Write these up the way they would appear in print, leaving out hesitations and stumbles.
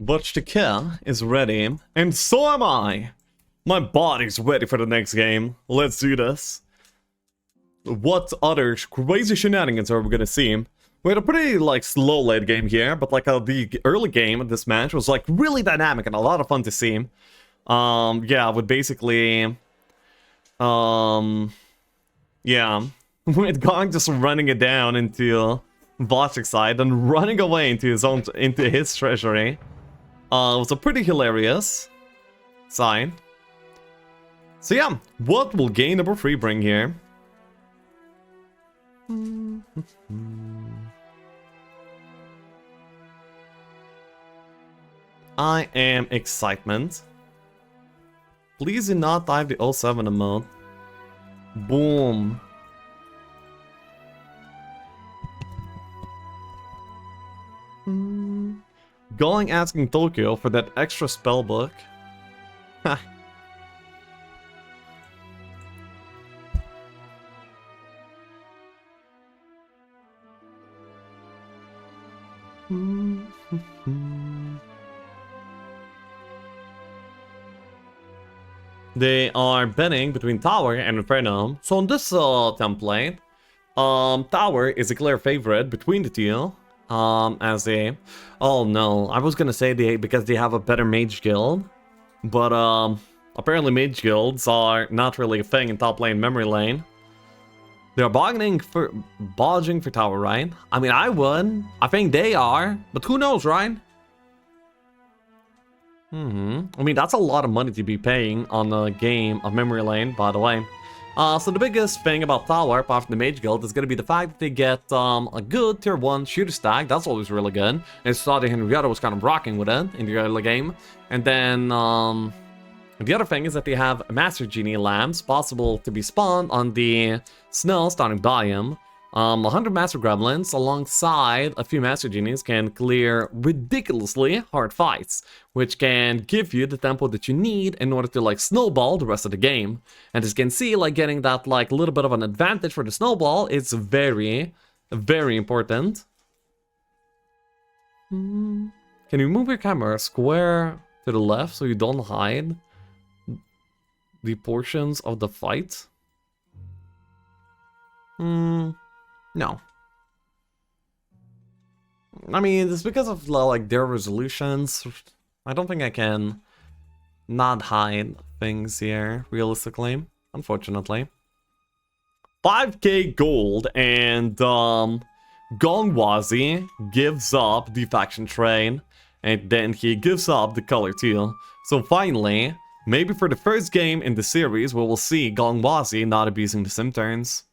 Wojtek is ready, and so am I. My body's ready for the next game. Let's do this. What other crazy shenanigans are we gonna see? We had a pretty, slow late game here, but, the early game of this match was, really dynamic and a lot of fun to see. Yeah, with basically... yeah. With Gong just running it down into Wojtek's side and running away into his treasury. It was a pretty hilarious sign. So yeah, what will game number 3 bring here? I am excitement. Please do not dive the 07 emote. Boom. Going asking Tokyo for that extra spellbook. Ha. They are betting between Tower and Inferno. So on this template, Tower is a clear favorite between the two. As they... Oh no, I was gonna say because they have a better mage guild. But apparently mage guilds are not really a thing in top lane, memory lane. They're bodging for Tower, right? I mean, I would. I think they are, but who knows, right? I mean, that's a lot of money to be paying on a game of memory lane, by the way. So the biggest thing about Tower, apart from the Mage Guild, is going to be the fact that they get a good tier 1 shooter stack. That's always really good. And saw that Henrietta was kind of rocking with it in the early game. And then the other thing is that they have Master Genie lamps possible to be spawned on the snow starting biome. 100 Master Gremlins alongside a few Master Genies can clear ridiculously hard fights, which can give you the tempo that you need in order to snowball the rest of the game. And as you can see, getting that little bit of an advantage for the snowball is very, very important. Can you move your camera square to the left so you don't hide the portions of the fight? No. I mean, it's because of their resolutions. I don't think I can not hide things here, realistically, unfortunately. 5k gold, and Gongwazy gives up the faction train, and then he gives up the color too. So finally, maybe for the first game in the series, we will see Gongwazy not abusing the sim turns.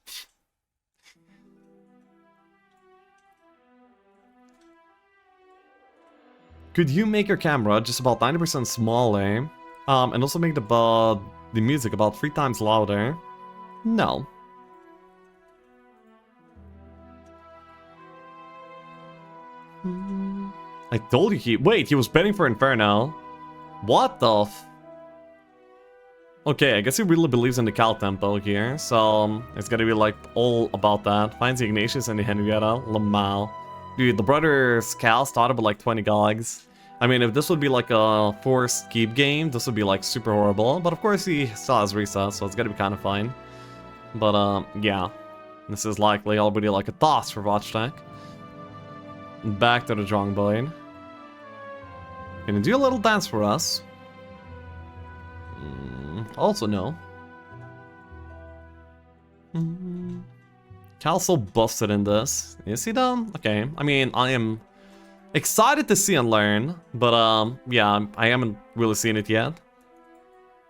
Could you make your camera just about 90% smaller, and also make the music about 3 times louder? No. I told you he was betting for Inferno. What the Okay, I guess he really believes in the Cal tempo here, so it's gonna be all about that. Finds the Ignatius and the Henrietta, Lamau. Dude, the brothers Cal started with 20 gogs. I mean, if this would be a forced keep game, this would be super horrible. But of course he still has reset, so it's gonna be kind of fine. But yeah. This is likely already a toss for Wojtek. Back to the drawing board. Can you do a little dance for us? Also no. Cal's so busted in this. Is he done? Okay, I mean, I am excited to see and learn, but yeah, I haven't really seen it yet.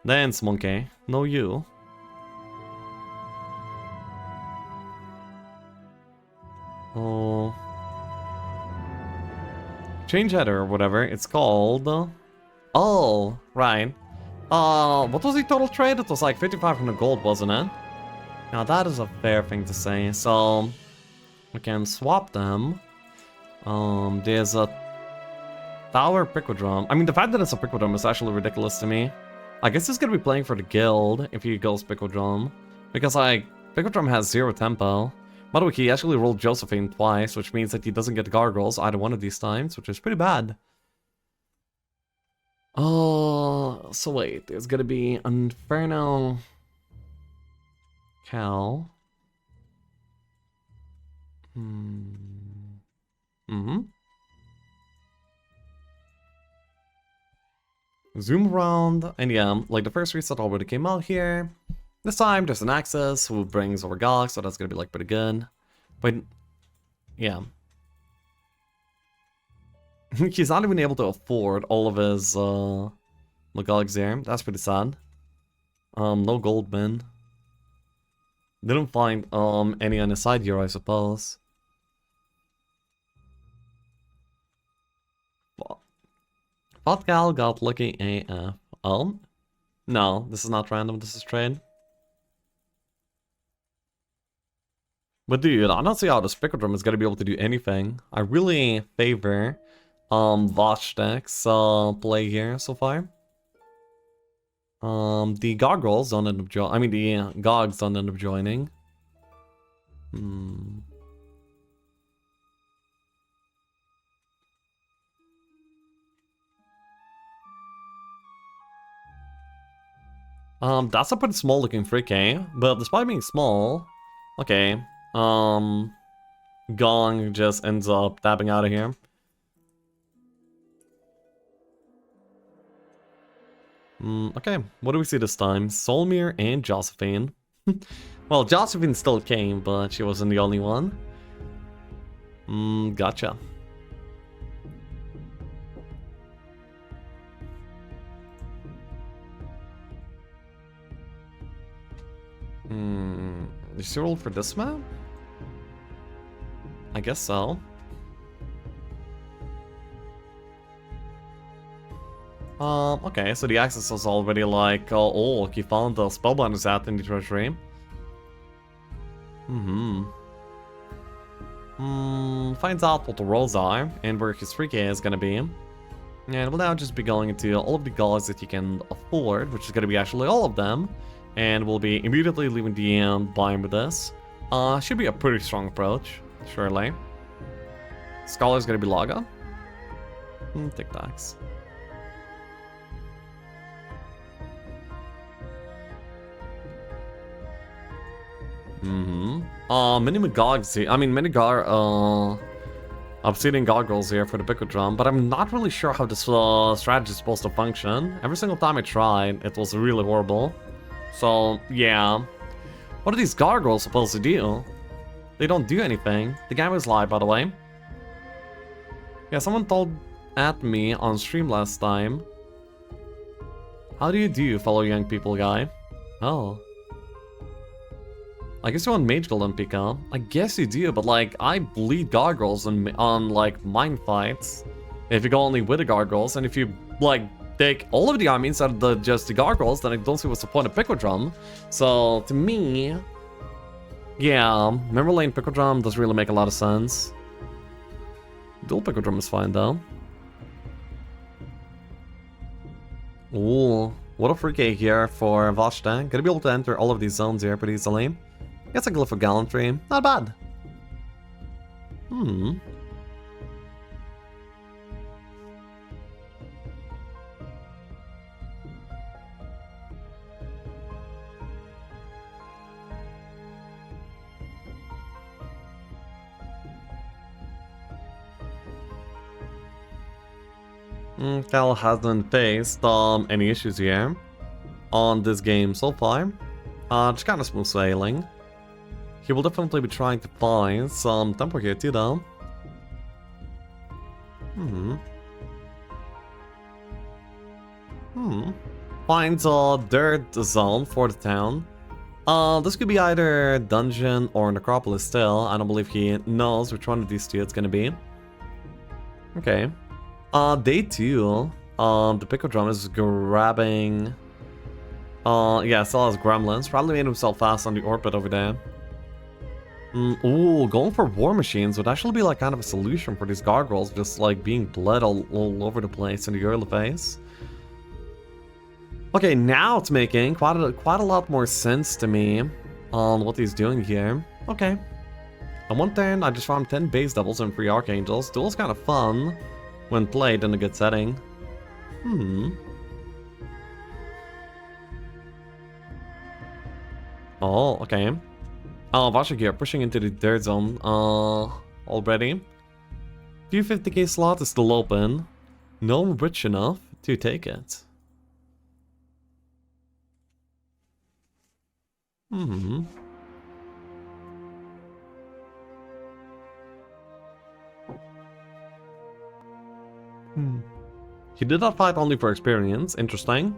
Dance, monkey. No you. Oh. Change header or whatever it's called. Oh, right. What was the total trade? It was 5,500 gold, wasn't it? Now that is a fair thing to say, so we can swap them. There's a Tower Picodrome. I mean, the fact that it's a Picodrome is actually ridiculous to me. I guess he's gonna be playing for the guild if he goes Picodrome. Because, Picodrome has 0 tempo. By the way, he actually rolled Josephine twice, which means that he doesn't get Gargoyles either one of these times, which is pretty bad. Oh, so wait, there's gonna be Inferno Cow. Mm-hmm. Zoom around, and yeah, like the first reset already came out here. This time there's an Axis who brings over Gog, so that's gonna be like pretty good. But yeah. He's not even able to afford all of his Magogs there. That's pretty sad. No Goldman. Didn't find any on his side here, I suppose. Vodgal got lucky AF. Oh? No, this is not random, this is trade. But dude, I don't see how the Spectrum is gonna be able to do anything. I really favor Wojtek's play here so far. The Gargoyles don't end up joining. I mean, the Gogs don't end up joining. That's a pretty small looking 3K, but despite being small, okay, Gong just ends up tapping out of here. Okay, what do we see this time? Solmir and Josephine. Well, Josephine still came, but she wasn't the only one. Gotcha. Is she rolled for this map? I guess so. Okay, so the Axis was already like, oh, he found the Spellbinder's hat in the treasury. Finds out what the rolls are and where his 3K is gonna be. And we'll now just be going into all of the gods that you can afford, which is gonna be actually all of them. And we'll be immediately leaving the biome with this. Should be a pretty strong approach, surely. Scholar's gonna be Laga. Tic-tacs. Many Magogs here. I mean, many Obsidian Gargoyles here for the Pickle Drum, but I'm not really sure how this strategy is supposed to function. Every single time I tried, it was really horrible. So, yeah. What are these gargoyles supposed to do? They don't do anything. The game is live, by the way. Yeah, someone told at me on stream last time. How do you do, fellow young people guy? Oh. I guess you want Mage Guild on Pika. I guess you do, but like, I bleed gargoyles on like mine fights. If you go only with the gargoyles, and if you like take all of the army instead of just the gargoyles, then I don't see what's the point of Pickle Drum. So, to me, yeah, Memory Lane Pickle Drum doesn't really make a lot of sense. Dual Pickle Drum is fine, though. Ooh, what a free K here for Wojtek. Gonna be able to enter all of these zones here pretty easily. Gets a Glyph of Gallantry. Not bad. Cal hasn't faced any issues here on this game so far. Just kind of smooth sailing. He will definitely be trying to find some tempo here too, though. Finds a dirt zone for the town. This could be either dungeon or necropolis still. I don't believe he knows which one of these two it's gonna be. Okay. Day 2. The Pickle Drum is grabbing... yeah, still has gremlins. Probably made himself fast on the orbit over there. Ooh, going for war machines would actually be like kind of a solution for these gargoyles, just like being bled all over the place in the early phase. Okay, now it's making quite a lot more sense to me on what he's doing here. Okay. On one turn, I just farmed 10 base doubles and 3 archangels. Duel's kind of fun when played in a good setting. Oh, okay. Oh, Wojtek here, pushing into the third zone, already. Few 50k slot is still open. No one rich enough to take it. Hmm. He did that fight only for experience, interesting.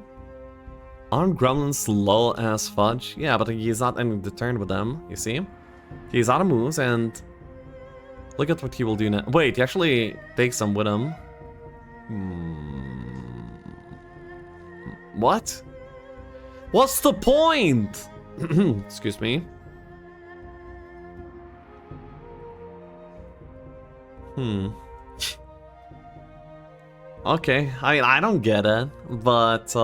Aren't gremlins slow as fudge? Yeah, but he's not ending the turn with them, you see? He's out of moves and... Look at what he will do now. Wait, he actually takes them with him. What? What's the point? Excuse me. Okay, I don't get it, but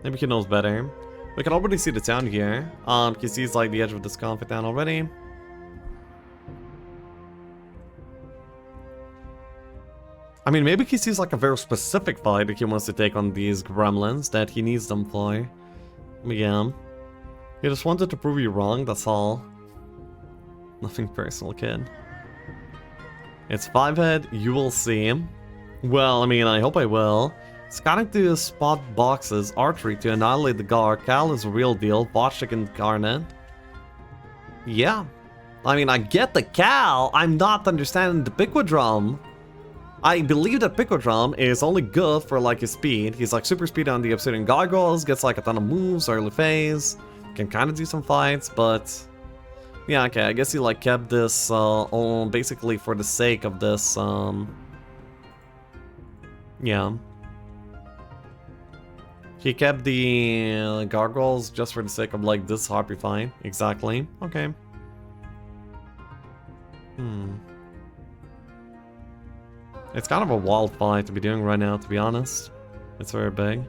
maybe he knows better. We can already see the town here. He sees like the edge of this conflict town already. I mean, maybe he sees like a very specific fight that he wants to take on these gremlins that he needs them for. Yeah. He just wanted to prove you wrong, that's all. Nothing personal, kid. It's 5-head, you will see him. Well, I mean, I hope I will. Scanning to spot boxes, archery to annihilate the guard, Cal is a real deal, Wojtek incarnate. Yeah. I mean, I get the Cal, I'm not understanding the Picodrum. I believe that Picodrum is only good for like his speed. He's like super speed on the obsidian gargoyles, gets like a ton of moves early phase, can kind of do some fights, but yeah, okay, I guess he like kept this basically for the sake of this, yeah. He kept the gargoyles just for the sake of like this harpy fight, exactly, okay. It's kind of a wild fight to be doing right now, to be honest. It's very big.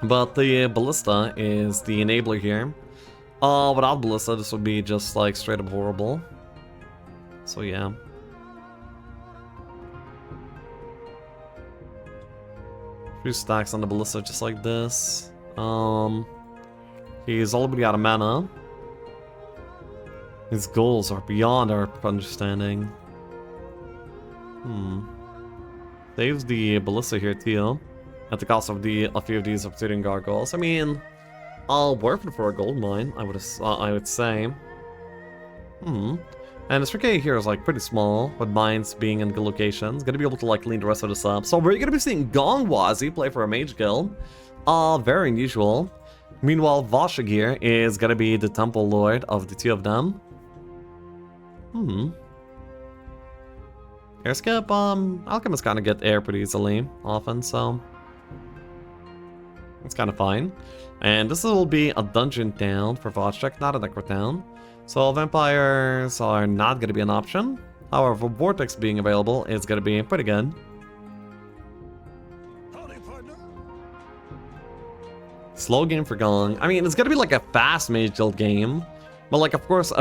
But the ballista is the enabler here. Without ballista, this would be just like straight up horrible. So yeah. Few stacks on the ballista just like this. He's already out of mana. His goals are beyond our understanding. Saves the ballista here too, at the cost of a few of these obsidian gargoyles. I mean, I'll worth it for a gold mine. I would say. And this 3K here is like pretty small, with mines being in good locations. Gonna be able to like clean the rest of this up. So we're gonna be seeing Gongwazy play for a mage guild. Very unusual. Meanwhile, Wojtek here is gonna be the temple lord of the two of them. Air skip, alchemists kind of get air pretty easily, often, so it's kind of fine. And this will be a dungeon town for Wojtek, not a necro town. So vampires are not going to be an option. However, Vortex being available is going to be pretty good. Slow game for Gong. I mean, it's going to be like a fast mage guild game. But like, of course,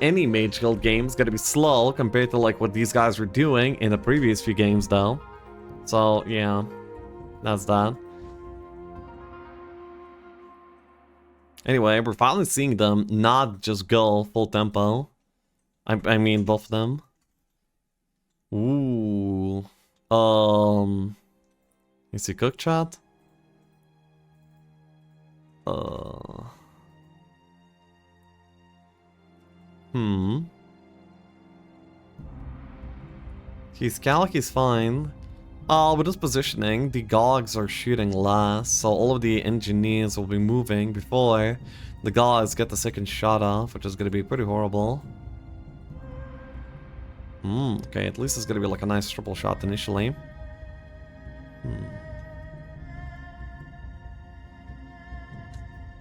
any mage guild game is going to be slow compared to like what these guys were doing in the previous few games though. So yeah, that's that. Anyway, we're finally seeing them not just go full tempo. I mean, both of them. Ooh. Is he cook chat? He's Gallic is fine. With this positioning, the Gogs are shooting last, so all of the engineers will be moving before the Gogs get the second shot off, which is going to be pretty horrible. Okay, at least it's going to be like a nice triple shot initially.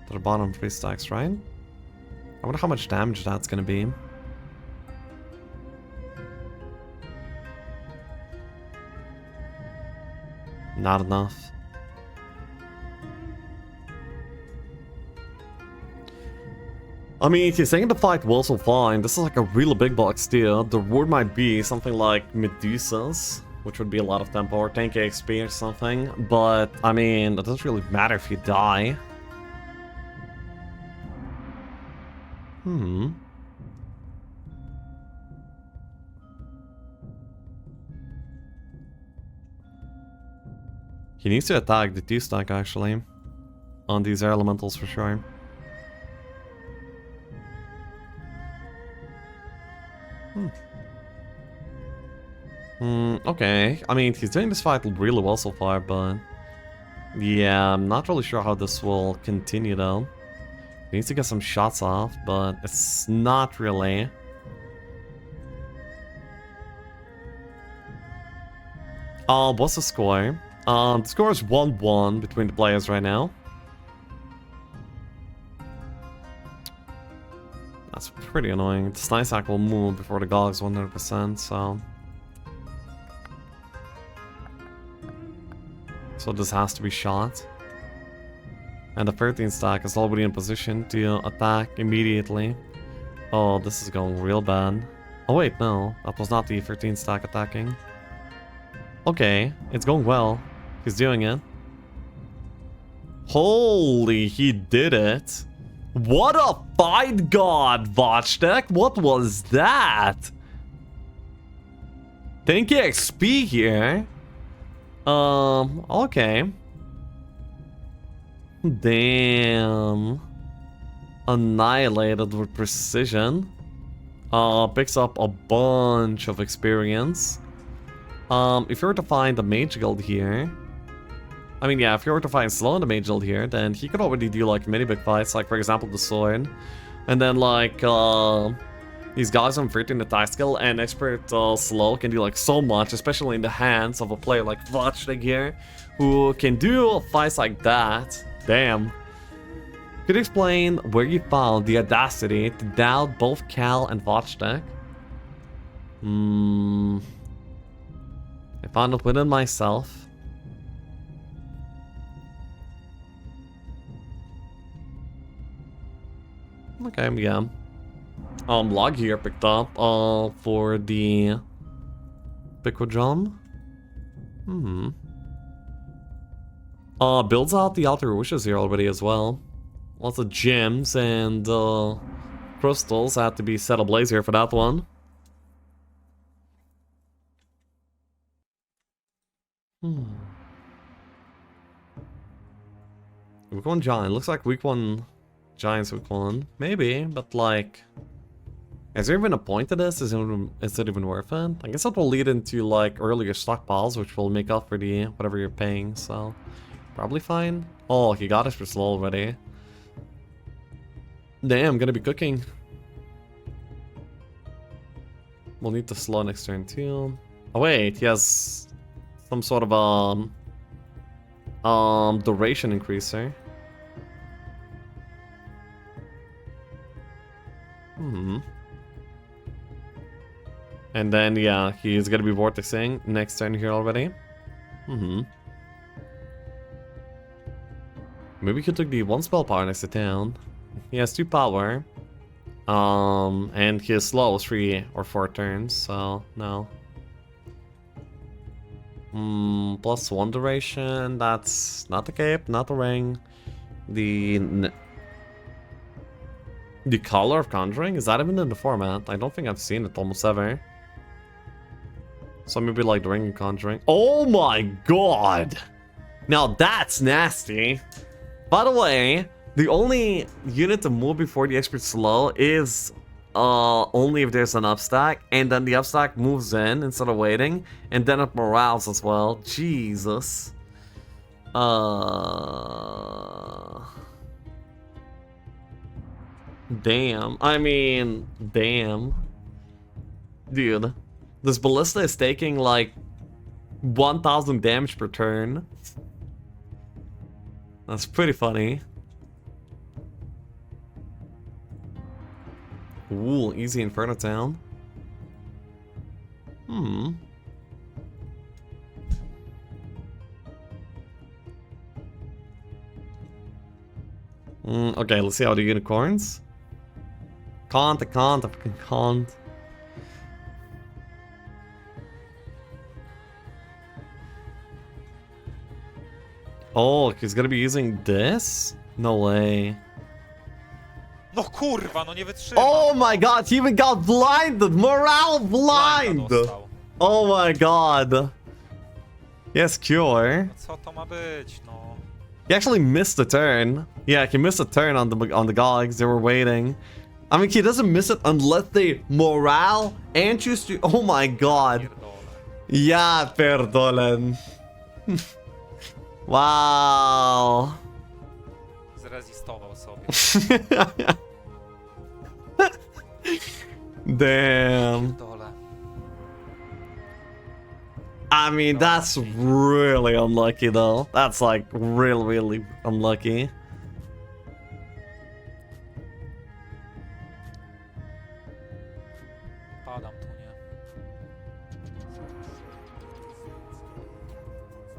To the bottom 3 stacks, right? I wonder how much damage that's going to be. Not enough. I mean, if you're saying the fight was so fine, this is like a really big box deal. The reward might be something like Medusas, which would be a lot of tempo, or 10k XP or something. But, I mean, it doesn't really matter if you die. Hmm. He needs to attack the 2-stack actually. On these air elementals for sure. Okay. I mean, he's doing this fight really well so far, but... yeah, I'm not really sure how this will continue though. He needs to get some shots off, but it's not really. What's the score? The score is 1-1 between the players right now. That's pretty annoying. The Snisack will move before the Gogs 100%, so... so this has to be shot. And the 13 stack is already in position to attack immediately. Oh, this is going real bad. Oh wait, no. That was not the 13 stack attacking. Okay, it's going well. He's doing it. Holy, he did it. What a fight god, Wojtek. What was that? 10k XP here. Okay. Damn. Annihilated with precision. Picks up a bunch of experience. If you were to find the Mage Guild here... I mean, yeah, if you were to find Slow in the Mage Guild here, then he could already do, like, mini big fights, like, for example, the Sword. And then, like, these guys on 13 attack skill and Expert Slow can do, like, so much, especially in the hands of a player like Wojtek here, who can do fights like that. Damn. Could you explain where you found the audacity to doubt both Cal and Wojtek? I found it within myself. Okay, yeah. Log here picked up for the Picodrum. Builds out the outer wishes here already as well. Lots of gems and crystals had to be set ablaze here for that one. Week 1 Giant. Looks like week 1 Giants week 1. Maybe, but like... is there even a point to this? Is it even worth it? I guess that will lead into like earlier stockpiles, which will make up for the whatever you're paying, so... probably fine. Oh, he got us for slow already. Damn, gonna be cooking. We'll need to slow next turn too. Oh wait, he has some sort of duration increaser. And then yeah, he's gonna be vortexing next turn here already. Maybe we could take the 1 spell power next to town. He has 2 power. And his slow is 3 or 4 turns, so no. +1 duration, that's not the cape, not the ring. The color of conjuring, is that even in the format? I don't think I've seen it almost ever. So maybe like the ring and conjuring. Oh my god! Now that's nasty. By the way, the only unit to move before the expert slow is only if there's an upstack, and then the upstack moves in instead of waiting, and then it morales as well. Jesus. Damn. I mean, damn. Dude, this ballista is taking like 1000 damage per turn. That's pretty funny. Ooh, easy Inferno Town. Okay, let's see how the unicorns. I fucking can't. Oh, he's gonna be using this? No way. No kurwa, no nie wytrzymam. Oh my god, he even got blinded! Morale blind! Blinda dostał. Oh my god. Yes, cure. No co to ma być, no? He actually missed a turn. Yeah, he missed a turn on the Gogs. They were waiting. I mean, he doesn't miss it unless they morale and choose to. Oh my god. Pierdolę. Ja pierdolen. Wow. Zrezistował sobie. Damn. Pierdolę. I mean, that's really unlucky though. That's like really unlucky. Padam tu, nie?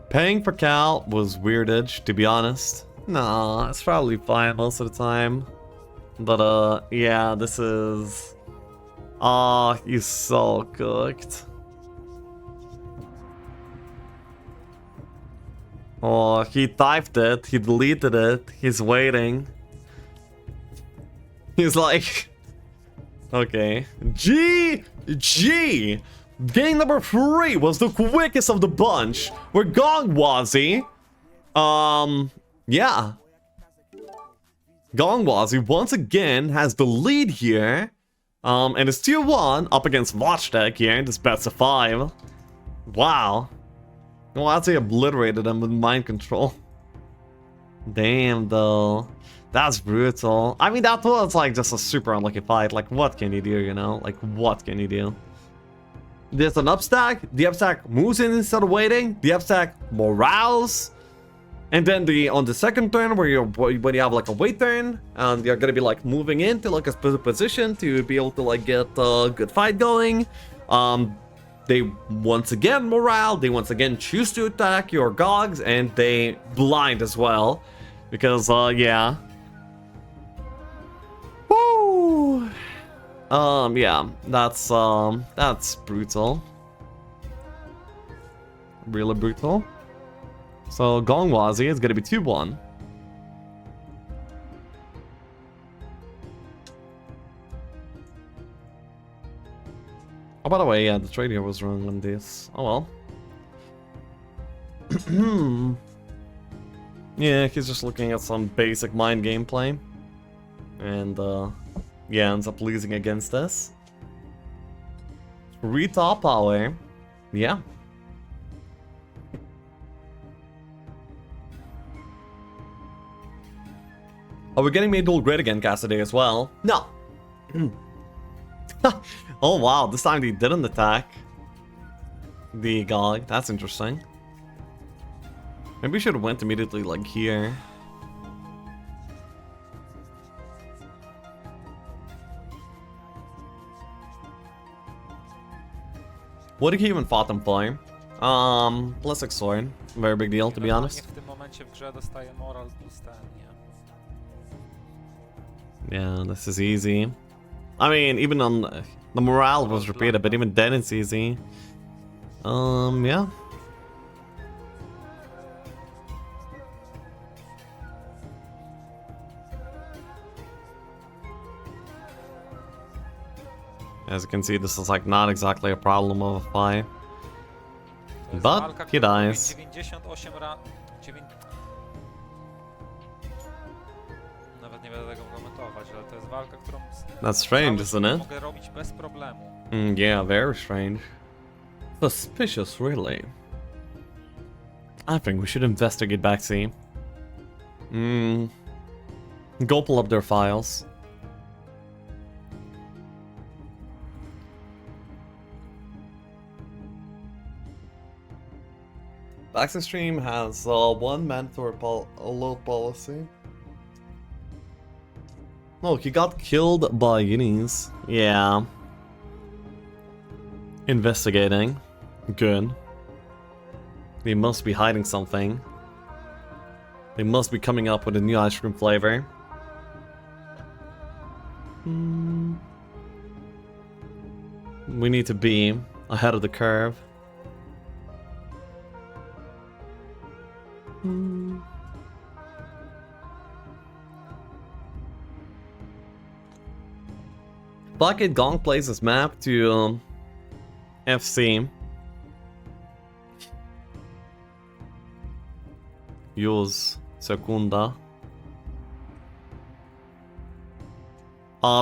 Paying for Cal was weirdage, to be honest. Nah, it's probably fine most of the time. But yeah, this is... Oh, he's so cooked. Oh, he typed it, he deleted it, he's waiting. He's like... Okay. GG! Game number 3 was the quickest of the bunch. Where Gongwazy... Yeah. Gongwazy once again has the lead here. And it's 2-1 up against Wojtek here in this best of 5. Wow. Gongwazy obliterated him with mind control. Damn, though. That's brutal. I mean, that was like just a super unlucky fight. Like, what can you do, you know? Like, what can you do? There's an upstack. The upstack moves in instead of waiting. The upstack morales. And then on the second turn, when you have like a wait turn, and you're gonna be like moving into like a position to be able to like get a good fight going. They once again morale. They once again choose to attack your Gogs, and they blind as well, because yeah. Woo! Yeah, that's brutal. Really brutal. So Gongwazy is gonna be 2-1. Oh, by the way, yeah, the trade here was wrong on this. Oh well. Yeah, he's just looking at some basic mind gameplay. And yeah, ends up losing against us. 3 top power. Yeah. Are we getting made to look great again, Cassidy, as well? No. Oh wow, this time they didn't attack the Gog. That's interesting. Maybe we should have went immediately like here. What did he even fought them for? Plastic sword. Very big deal, to be honest. W tym momencie w grze dostaje moral plus ten, nie? Yeah, this is easy. I mean, even on the morale was repeated, but even then it's easy. Yeah. As you can see, this is like not exactly a problem of a fight. But he dies. 98 Nawet nie będę tego komentować, ale to jest walka, którą That's strange, isn't it? mogę robić bez problemu. Yeah, very strange. Suspicious, really. I think we should investigate backsea. Go pull up their files. Backsea stream has one mandatory load policy. Oh, he got killed by unis. Yeah. Investigating. Good. They must be hiding something. They must be coming up with a new ice cream flavor. We need to be ahead of the curve. Bucket Gong plays this map to FC. Use Secunda.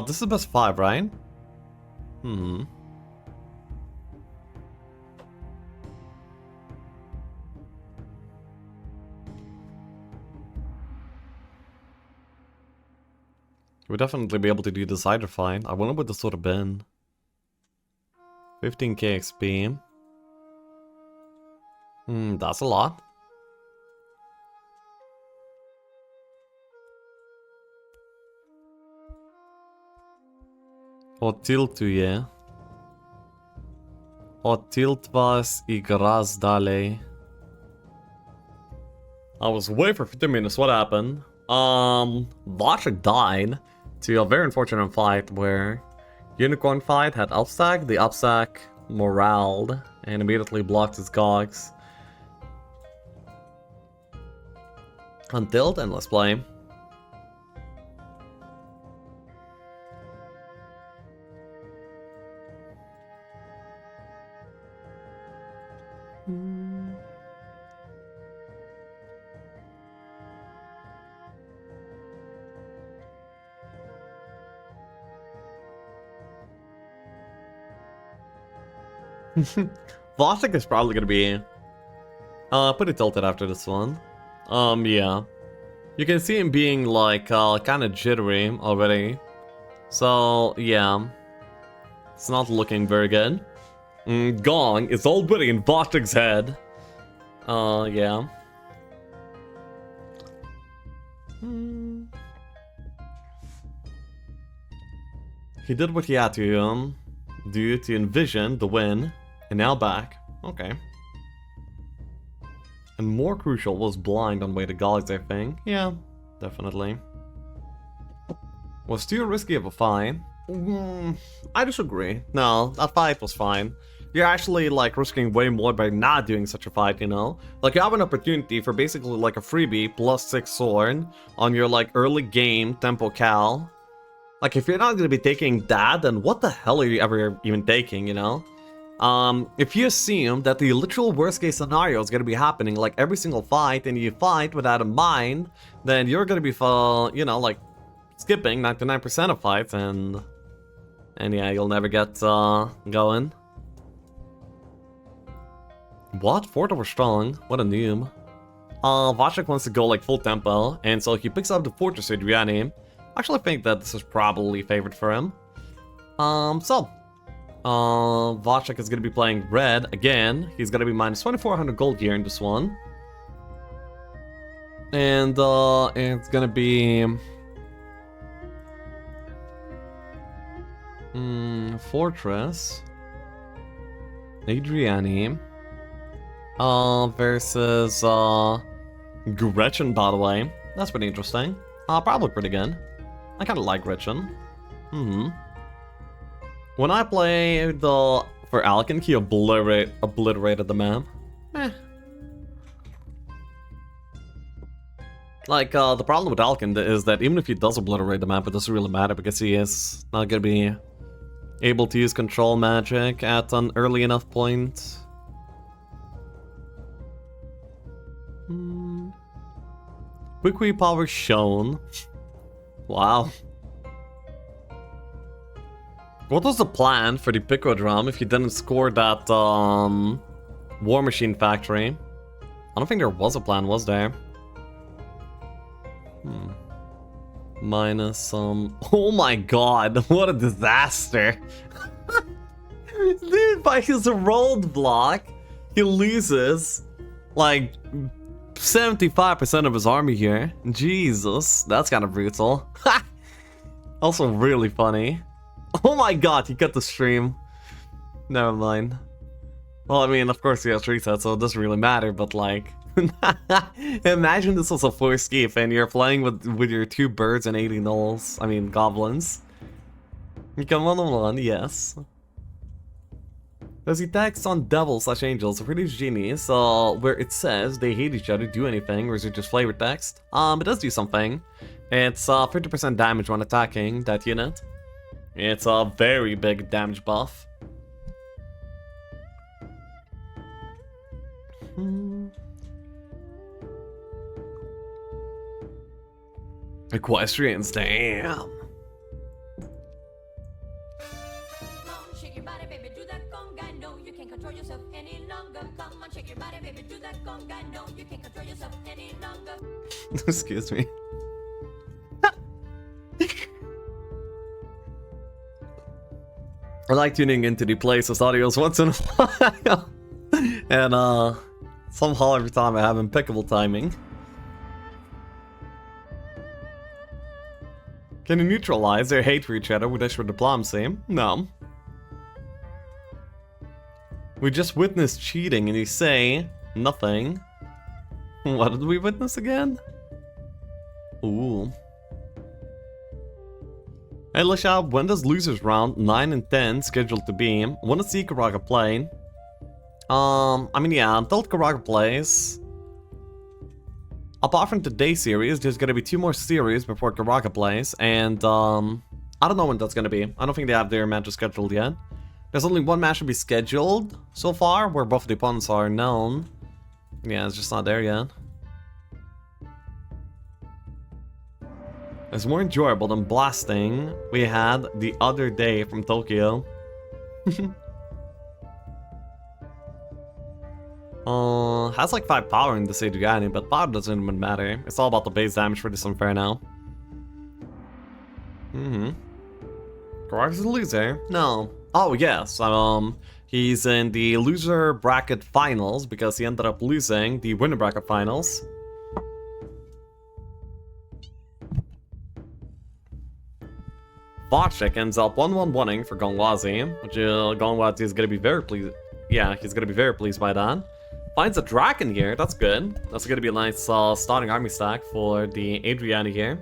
This is best 5, right? Hmm. We'll definitely be able to do the cider fight. I wonder what this would have been. 15k XP. That's a lot. Otiltuje. Otiltvas igras dalej. I was away for 15 minutes. What happened? Wojtek died to a very unfortunate fight where Unicorn fight had upstack, the upstack moraled and immediately blocked his cogs. Until then, let's play. Wojtek is probably gonna be pretty tilted after this one. Yeah. You can see him being like kind of jittery already. So yeah, it's not looking very good. Gong is already in Wojtek's head. Yeah. He did what he had to do to envision the win, and now back. Okay. And more crucial was blind on way to Gongwazy thing. Yeah, definitely. Was too risky of a fight. I disagree. No, that fight was fine. You're actually like risking way more by not doing such a fight, you know? Like you have an opportunity for basically like a freebie plus 6 sword on your like early game tempo cal. Like if you're not gonna be taking that, then what the hell are you ever even taking, you know? If you assume that the literal worst case scenario is gonna be happening like every single fight and you fight with that in mind, then you're gonna be, you know, like skipping 99% of fights and yeah, you'll never get going. What? 4th over strong? What a noob. Wojtek wants to go like full tempo, and so he picks up the Fortress Adriani. Actually, I think that this is probably favored for him. Wojtek is going to be playing red again. He's going to be minus 2400 gold here in this one. And it's going to be Fortress Adriani versus Gretchen, by the way. That's pretty interesting. Probably pretty good. I kind of like Gretchen. When I play for Alkin, he obliterated the map. Like, the problem with Alkin is that even if he does obliterate the map, it doesn't really matter because he is not gonna be able to use control magic at an early enough point. Quick power shown. Wow. What was the plan for the Pico drum if you didn't score that War Machine factory? I don't think there was a plan, was there? Minus oh my god, what a disaster. Dude, by his roadblock, he loses like 75% of his army here. Jesus, that's kind of brutal. Also really funny. Oh my god, he cut the stream. Never mind. Well, I mean, of course he has reset, so it doesn't really matter, but like... Imagine this was a 4-skip and you're playing with your 2 birds and 80 gnolls. I mean, goblins. You come on, yes. Does he text on devil/angels? Pretty genius, where it says they hate each other, do anything, or is it just flavor text? It does do something. It's 50% damage when attacking that unit. It's a very big damage buff. Equestrians, damn. Shake your body, baby, do that conga. No, you can't control yourself any longer. Come on, shake your body, baby, do that conga. No, you can't control yourself any longer. Excuse me. I like tuning into the places audios once in a while. And somehow every time I have impeccable timing. Can you neutralize their hate for each other with extra diplomacy? No. We just witnessed cheating and you say nothing. What did we witness again? Ooh. Hey Lisha, when does losers round 9 and 10 scheduled to be? Wanna see Karaga play? I mean yeah, until Karaga plays. Apart from today's series, there's gonna be 2 more series before Karaga plays, and I don't know when that's gonna be. I don't think they have their matches scheduled yet. There's only 1 match to be scheduled so far, where both the opponents are known. Yeah, it's just not there yet. It's more enjoyable than blasting we had the other day from Tokyo. Has like 5 power in this Adriani, but power doesn't even matter. It's all about the base damage for this unfair now. Karaga's a loser? No. Oh yes, he's in the loser bracket finals because he ended up losing the winner bracket finals. Wojtek ends up 1-1-1ing for Gongwazy, which Gongwazy is gonna be very pleased. Yeah, he's gonna be very pleased by that. Finds a dragon here, that's good. That's gonna be a nice starting army stack for the Adriani here.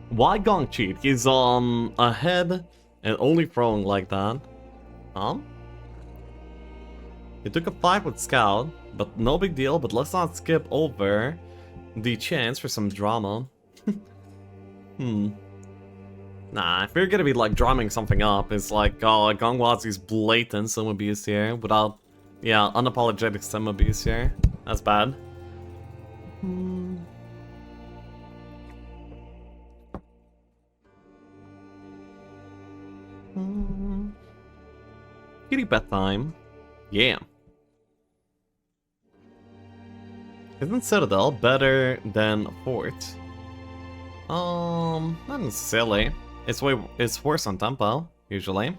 Why Gong cheat? He's ahead and only throwing like that. He took a fight with Scout, but no big deal, but let's not skip over the chance for some drama. Nah, if you're gonna be like drumming something up, it's like, oh, Gongwazy's blatant sim abuse here without, yeah, unapologetic sim abuse here. That's bad. Kitty bet time. Yeah. Isn't Citadel better than Fort? Not necessarily. It's worse on tempo, usually.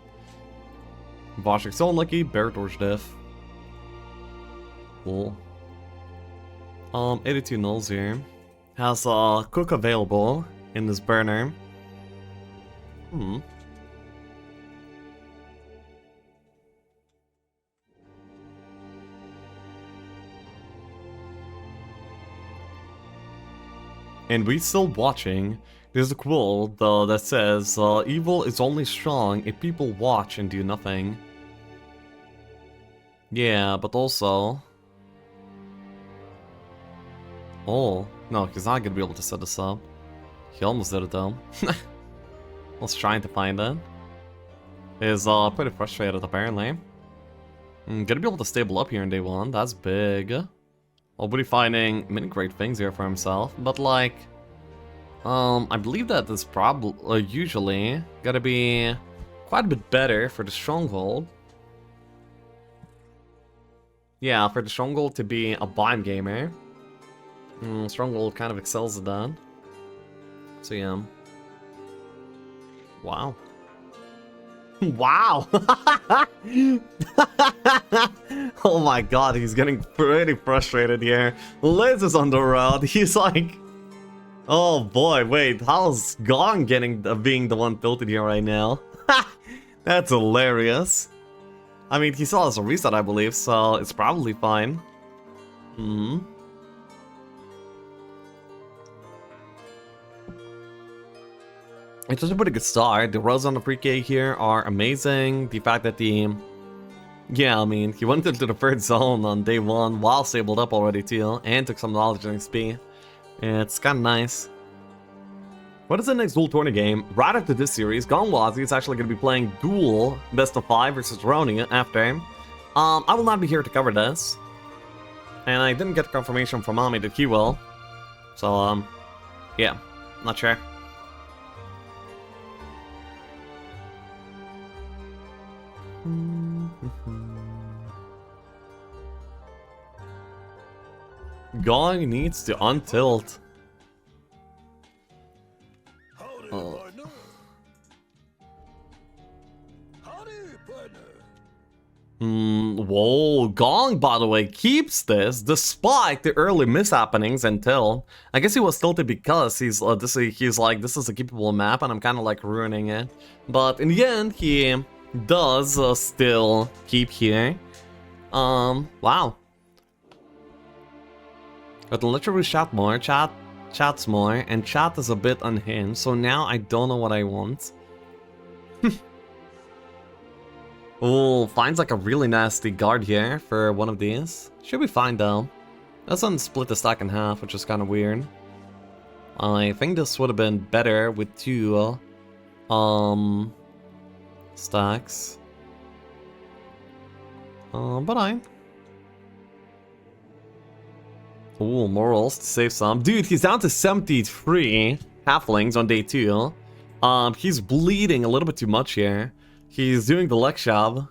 Wojtek's so unlucky, Beartor's diff. Cool. 82 nulls here. Has Cook available in this burner. And we still watching. There's a quote that says, evil is only strong if people watch and do nothing. Yeah, but also... Oh, no, he's not gonna be able to set this up. He almost did it though. I was trying to find it. He's pretty frustrated apparently. Gonna be able to stable up here in day 1, that's big. I'll be finding many great things here for himself, but like... I believe that this probably usually gotta be quite a bit better for the Stronghold. Yeah, for the Stronghold to be a biome gamer. Stronghold kind of excels at that. So yeah. Wow. Wow. Oh my god, he's getting pretty frustrated here. Liz is on the road. He's like, oh boy, wait, how's Gong being the one tilted here right now? That's hilarious. I mean, he still has a reset, I believe, so it's probably fine. Hmm. It's just a pretty good start. The rolls on the pre-K here are amazing. The fact that yeah, I mean, he went into the third zone on day 1 while stabled up already too, and took some knowledge and XP. It's kinda nice. What is the next Duel Tourney game? Right after this series, Gongwazy is actually going to be playing Duel Best of 5 versus Roni after. I will not be here to cover this. And I didn't get confirmation from Mommy that he will. So, yeah, not sure. Gong needs to untilt. Oh. Whoa, Gong, by the way, keeps this despite the early mishappenings until I guess he was tilted because he's like, this is a keepable map and I'm kind of like ruining it. But in the end, he does still keep here. Wow. But literally chat more, chats more, and chat is a bit unhinged, so now I don't know what I want. Oh, finds like a really nasty guard here for one of these. Should be fine though. Doesn't split the stack in half, which is kind of weird. I think this would have been better with 2 stacks. But ooh, morals to save some. Dude, he's down to 73 halflings on day 2. He's bleeding a little bit too much here. He's doing the leg shove.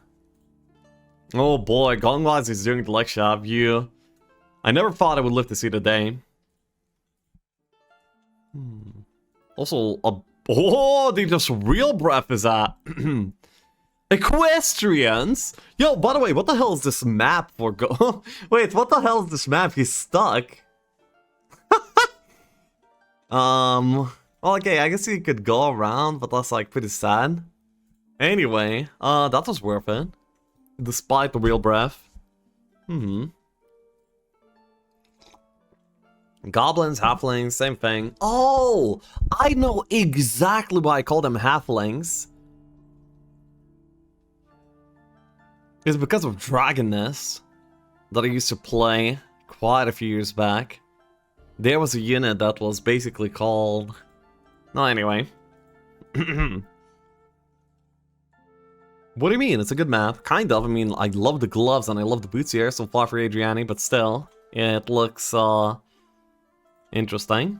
Oh boy, Gongwazy is doing the leg shove. I never thought I would live to see the day. Also, oh, they just real breath is at. Equestrians? Yo, by the way, what the hell is this map for Wait, what the hell is this map? He's stuck. Well, okay, I guess he could go around, but that's like pretty sad. Anyway, that was worth it. Despite the real breath. Goblins, halflings, same thing. Oh, I know exactly why I call them halflings. It's because of Dragon Nest that I used to play quite a few years back. There was a unit that was basically called... No, anyway. What do you mean? It's a good map. Kind of. I mean, I love the gloves and I love the boots here so far for Adriani, but still, it looks interesting.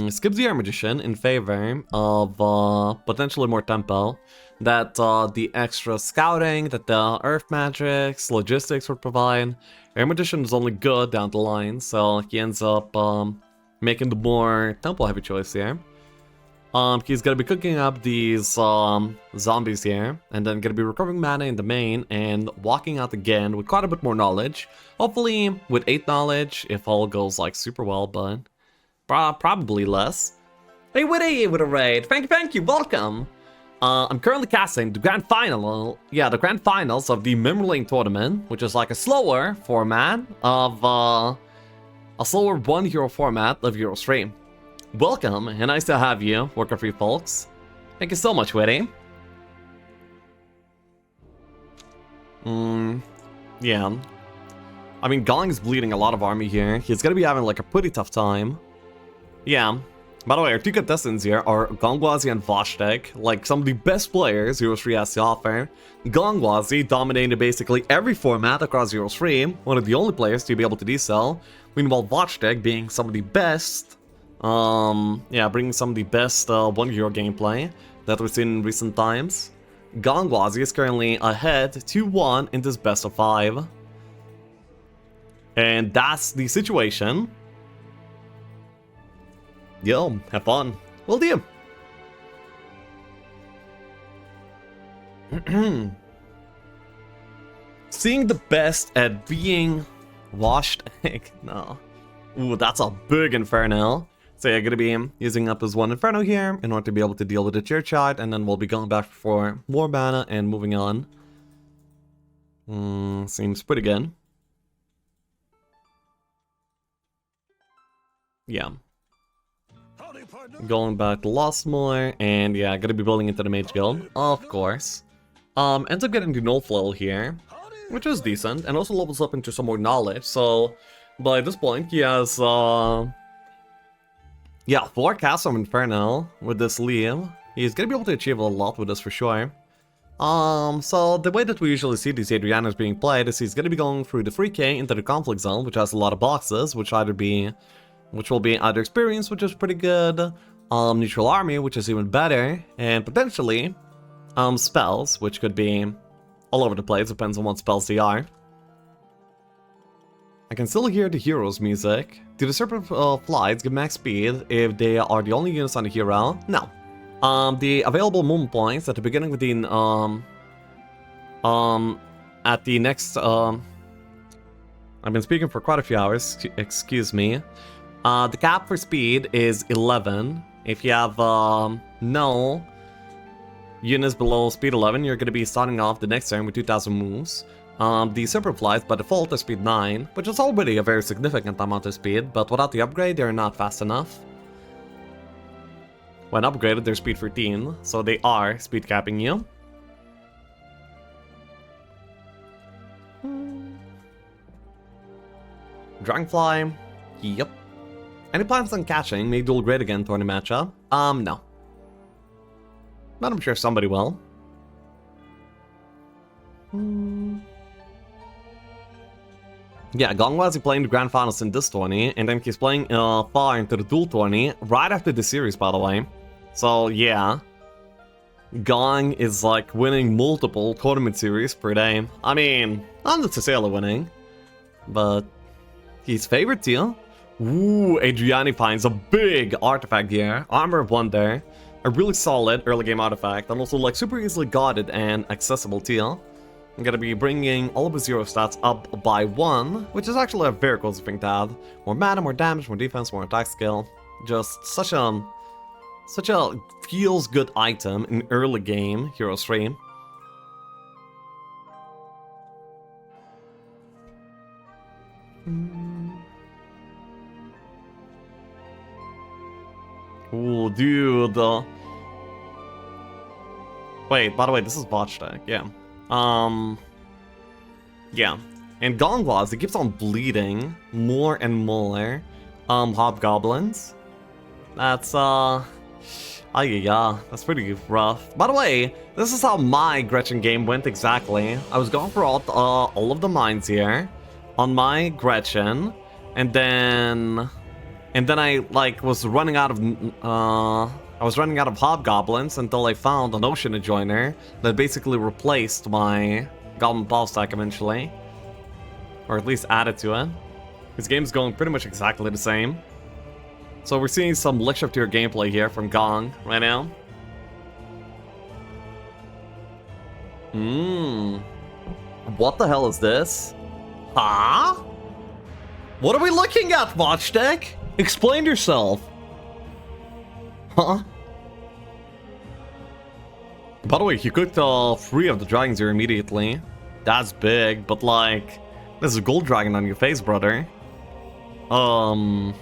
Skips the Air Magician in favor of potentially more tempo. That the extra scouting, that the Earth Magics, logistics would provide. Air Magician is only good down the line, so he ends up making the more tempo heavy choice here. He's gonna be cooking up these zombies here, and then gonna be recovering mana in the main and walking out again with quite a bit more knowledge. Hopefully with 8 knowledge, if all goes like super well, but probably less. Hey, Witty with a raid. Thank you, welcome. I'm currently casting the grand final, the grand finals of the Memory Lane tournament, which is like a slower format of a slower 1 hero format of Euro stream. Welcome, and nice to have you, Worker Free folks. Thank you so much, Witty. Yeah. I mean, Gong is bleeding a lot of army here. He's gonna be having like a pretty tough time. Yeah. By the way, our 2 contestants here are Gongwazy and Wojtek, like some of the best players Euro 3 has to offer. Gongwazy dominated basically every format across Euro 3, one of the only players to be able to do so. Meanwhile, Wojtek being some of the best, bringing some of the best 1 hero gameplay that we've seen in recent times. Gongwazy is currently ahead 2-1 in this best of 5. And that's the situation. Yo, have fun. Will do. Seeing the best at being washed egg. No. Ooh, that's a big Inferno. So yeah, gonna be using up his one Inferno here in order to be able to deal with the Cheer Shot, and then we'll be going back for more mana and moving on. Seems pretty good. Yeah. Going back to Lostmore, and yeah, gonna be building into the Mage Guild, of course. Ends up getting the No Flail here, which is decent, and also levels up into some more knowledge, so by this point he has, yeah, 4 casts from Inferno with this leave. He's gonna be able to achieve a lot with this for sure. So the way that we usually see these Adrianas being played is he's gonna be going through the 3K into the Conflict Zone, which has a lot of boxes, which will be either Experience, which is pretty good, Neutral Army, which is even better, and potentially, spells, which could be all over the place, depends on what spells they are. I can still hear the hero's music. Do the Serpent Flights give max speed if they are the only units on the hero? No. The available movement points at the beginning of the at the next I've been speaking for quite a few hours, excuse me. The cap for speed is 11. If you have no units below speed 11, you're going to be starting off the next turn with 2000 moves. The Super Flies by default are speed 9, which is already a very significant amount of speed, but without the upgrade, they're not fast enough. When upgraded, they're speed 13, so they are speed capping you. Dragonfly, yep. Any plans on catching? Make dual great again during the matchup? No. But I'm sure somebody will. Yeah, Gongwazy playing the Grand Finals in this tourney, and then he's playing far into the dual tourney, right after the series, by the way. So, yeah. Gong is like winning multiple tournament series per day. I mean, not necessarily winning, but he's favored too. Ooh, Adriani finds a big artifact here. Armor of Wonder. A really solid early game artifact, and also like super easily guarded and accessible too. I'm gonna be bringing all of his zero stats up by 1, which is actually a very cool thing to have. More mana, more damage, more defense, more attack skill. Just such a feels good item in early game Hero 3. Ooh, dude. Wait, by the way, this is Wojtek, yeah. Yeah. And Gongwazy keeps on bleeding more and more hobgoblins. That's yeah, that's pretty rough. By the way, this is how my Gretchen game went exactly. I was going for all of the mines here on my Gretchen, and then I like was running out of hobgoblins until I found an ocean adjoiner that basically replaced my goblin ball stack eventually, or at least added to it. This game's going pretty much exactly the same. So we're seeing some lick shift tier gameplay here from Gong right now. What the hell is this? Huh? What are we looking at, Wojtek? Explain yourself. Huh? By the way, he cooked 3 of the dragons here immediately. That's big, but like, there's a gold dragon on your face, brother. Well,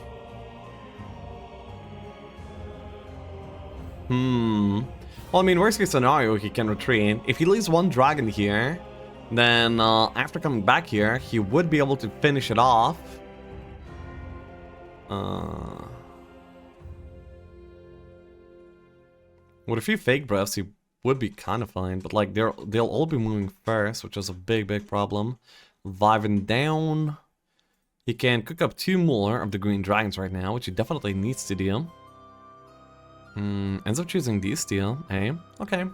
I mean, worst case scenario, he can retreat. If he leaves 1 dragon here, then after coming back here, he would be able to finish it off. With a few fake breaths, he would be kind of fine, but like they'll all be moving first, which is a big problem. Viving down. He can cook up 2 more of the green dragons right now, which he definitely needs to do. Ends up choosing these two, eh? Okay.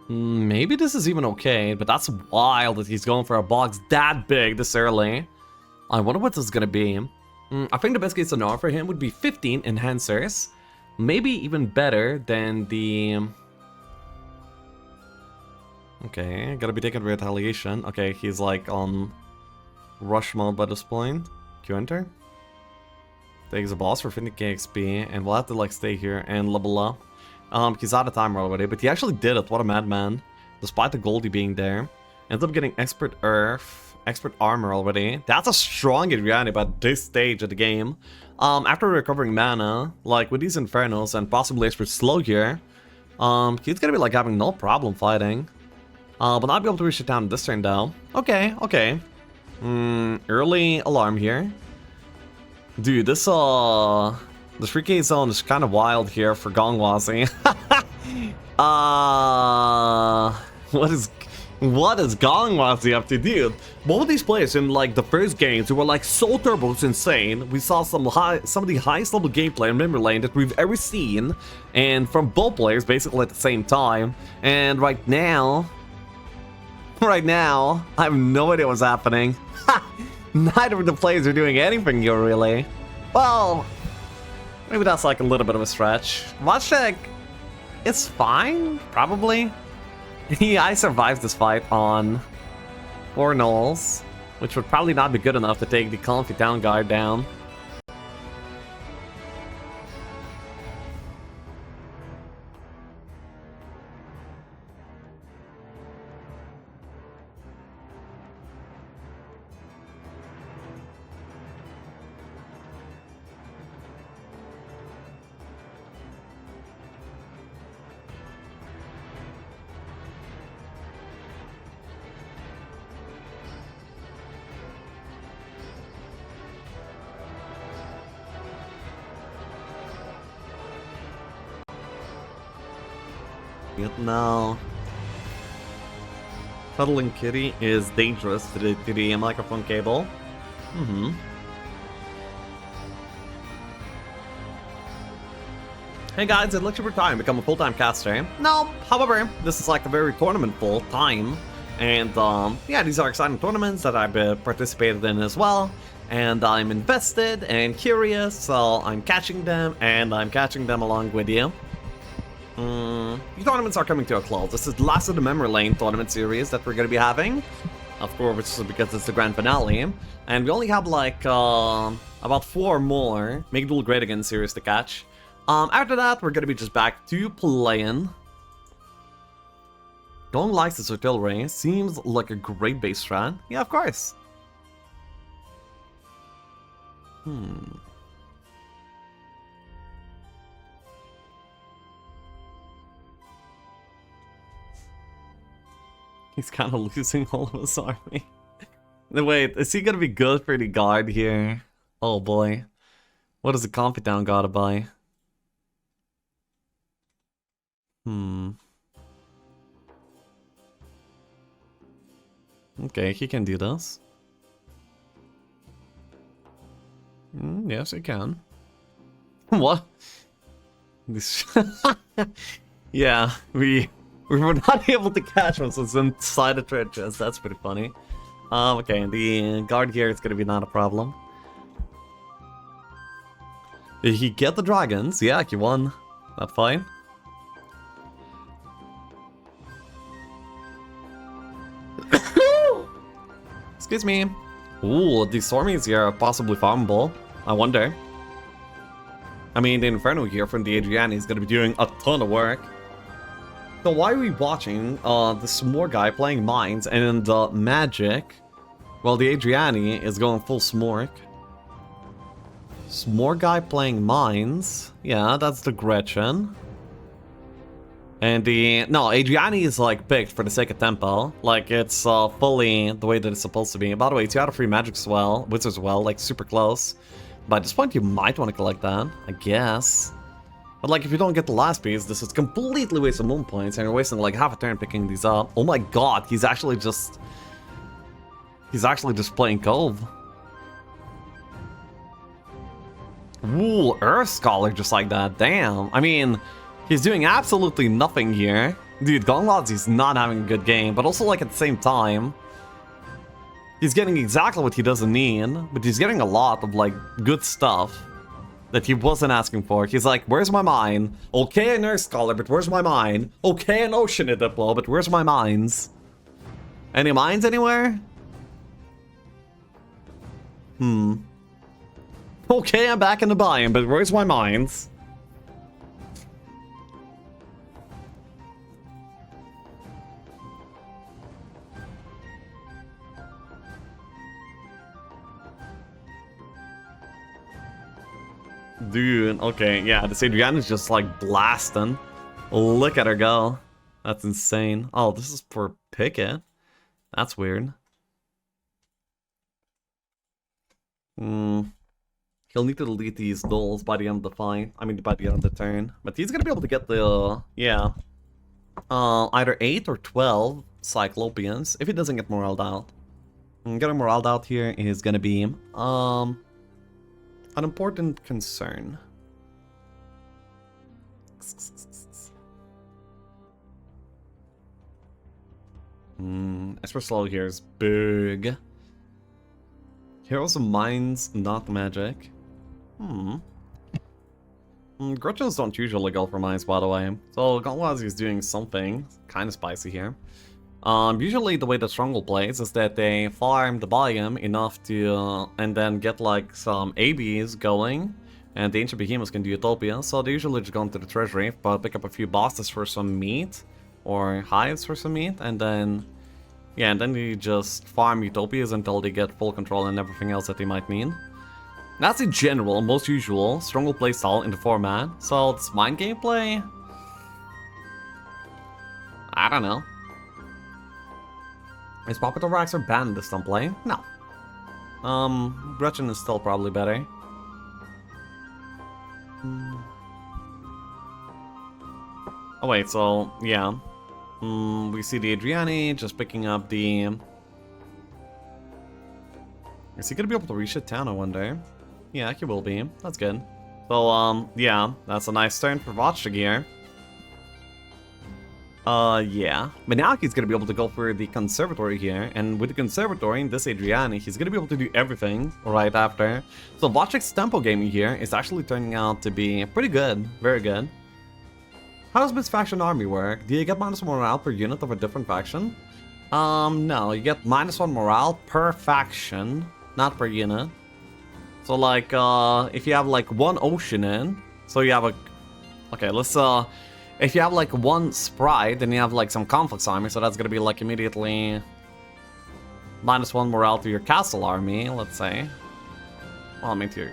Maybe this is even okay, but that's wild that he's going for a box that big this early. I wonder what this is gonna be. I think the best case scenario for him would be 15 enhancers. Maybe even better than the Okay, gotta be taken retaliation. Okay, he's like on rush mode by this point. Q enter. Takes a boss for 50k XP, and we'll have to like stay here and level up. He's out of time already, but he actually did it. What a madman. Despite the Goldie being there. Ends up getting expert earth, expert armor already. That's a strong advantage at this stage of the game. After recovering mana, like with these Infernos and possibly expert slow here, he's gonna be like having no problem fighting. But not be able to reach the town this turn though. Okay, okay. Early alarm here. Dude, this 3k zone is kind of wild here for Gongwazy. What is Gongwazy up to, dude? Both of these players in like the first games who were like so turbo, it's insane. We saw some of the highest level gameplay in memory lane that we've ever seen, and from both players basically at the same time. And right now, I have no idea what's happening. Neither of the players are doing anything here, really. Well, maybe that's like a little bit of a stretch. Wojtek, it's fine, probably. I survived this fight on 4 nulls, which would probably not be good enough to take the Comfy Town guard down. No. Cuddling Kitty is dangerous to the microphone cable. Hey guys, I'd like to retire and become a full-time caster. No, however, this is like a very tournament full-time. And yeah, these are exciting tournaments that I've participated in as well. And I'm invested and curious, so I'm catching them, and I'm catching them along with you. The tournaments are coming to a close. This is the last of the Memory Lane tournament series that we're going to be having. Of course, because it's the grand finale. And we only have like about 4 more Make Duel Great Again series to catch. After that, we're going to be just back to playing. Going License Artillery seems like a great base strat. Yeah, of course. He's kind of losing all of his army. Wait, is he gonna be good for the guard here? Oh boy. What does the Comfy Town gotta buy? Okay, he can do this. Yes, he can. What? This yeah, we were not able to catch him, so it's inside the trenches. That's pretty funny. Okay, the guard here is gonna be not a problem. Did he get the dragons? Yeah, he won. That's fine. Excuse me. Ooh, these Stormies here are possibly farmable. I wonder. I mean, the Inferno here from the Adriani is gonna be doing a ton of work. So why are we watching this S'more guy playing mines and magic while the Adriani is going full S'more? S'more guy playing mines. Yeah, that's the Gretchen. And the... No, Adriani is like picked for the sake of tempo. Like it's fully the way that it's supposed to be. By the way, 2 out of 3 magic as well. Wizards as well, like super close. But at this point you might want to collect that, I guess. But like if you don't get the last piece, this is completely waste of moon points and you're wasting like half a turn picking these up. Oh my god, he's actually just playing Cove. Ooh, Earth Scholar just like that, damn. I mean, he's doing absolutely nothing here. Dude, Gongwazy's not having a good game, but also like at the same time, he's getting exactly what he doesn't need, but he's getting a lot of like good stuff. that he wasn't asking for. He's like, where's my mine? Okay, an Earth Scholar, but where's my mine? Okay, an Ocean Diplo, but where's my mines? Any mines anywhere? Okay, I'm back in the biome, but where's my mines? Dude, okay, yeah, this Adriana's just like blasting. Look at her go. That's insane. Oh, this is for Picket. That's weird. He'll need to delete these dolls by the end of the fight. I mean, by the end of the turn. But he's gonna be able to get the, yeah. Either 8 or 12 Cyclopeans if he doesn't get moraled out. Getting moraled out here is gonna be, an important concern. Esper Slow here is big. Heroes of Mines, not magic. Gretchens don't usually go for mines, by the way. So Gongwazy is doing something kind of spicy here. Usually the way the Stronghold plays is that they farm the biome enough to, and then get like some ABs going, and the Ancient Behemoths can do Utopia, so they usually just go into the treasury, but pick up a few bosses for some meat, or hives for some meat, and then, yeah, and then they just farm Utopias until they get full control and everything else that they might need. That's in general, most usual, Stronghold playstyle in the format, so it's mine gameplay? I don't know. Is Puppet Raxer banned this time play? No. Gretchen is still probably better. Oh wait, so, yeah. We see the Adriani just picking up the... Is he gonna be able to reach it town, I wonder? Yeah, he will be. That's good. So, yeah, that's a nice turn for Wojtek here. Yeah. But now he's gonna be able to go for the Conservatory here, and with the Conservatory and this Adriani, he's gonna be able to do everything right after. So Wojtek's tempo gaming here is actually turning out to be pretty good. Very good. How does this faction army work? Do you get -1 morale per unit of a different faction? No, you get -1 morale per faction, not per unit. So like, if you have like one ocean in, so you have a... Okay, let's, if you have like one sprite, then you have like some conflicts army, so that's gonna be like immediately -1 morale to your castle army, let's say. Well, I mean to your...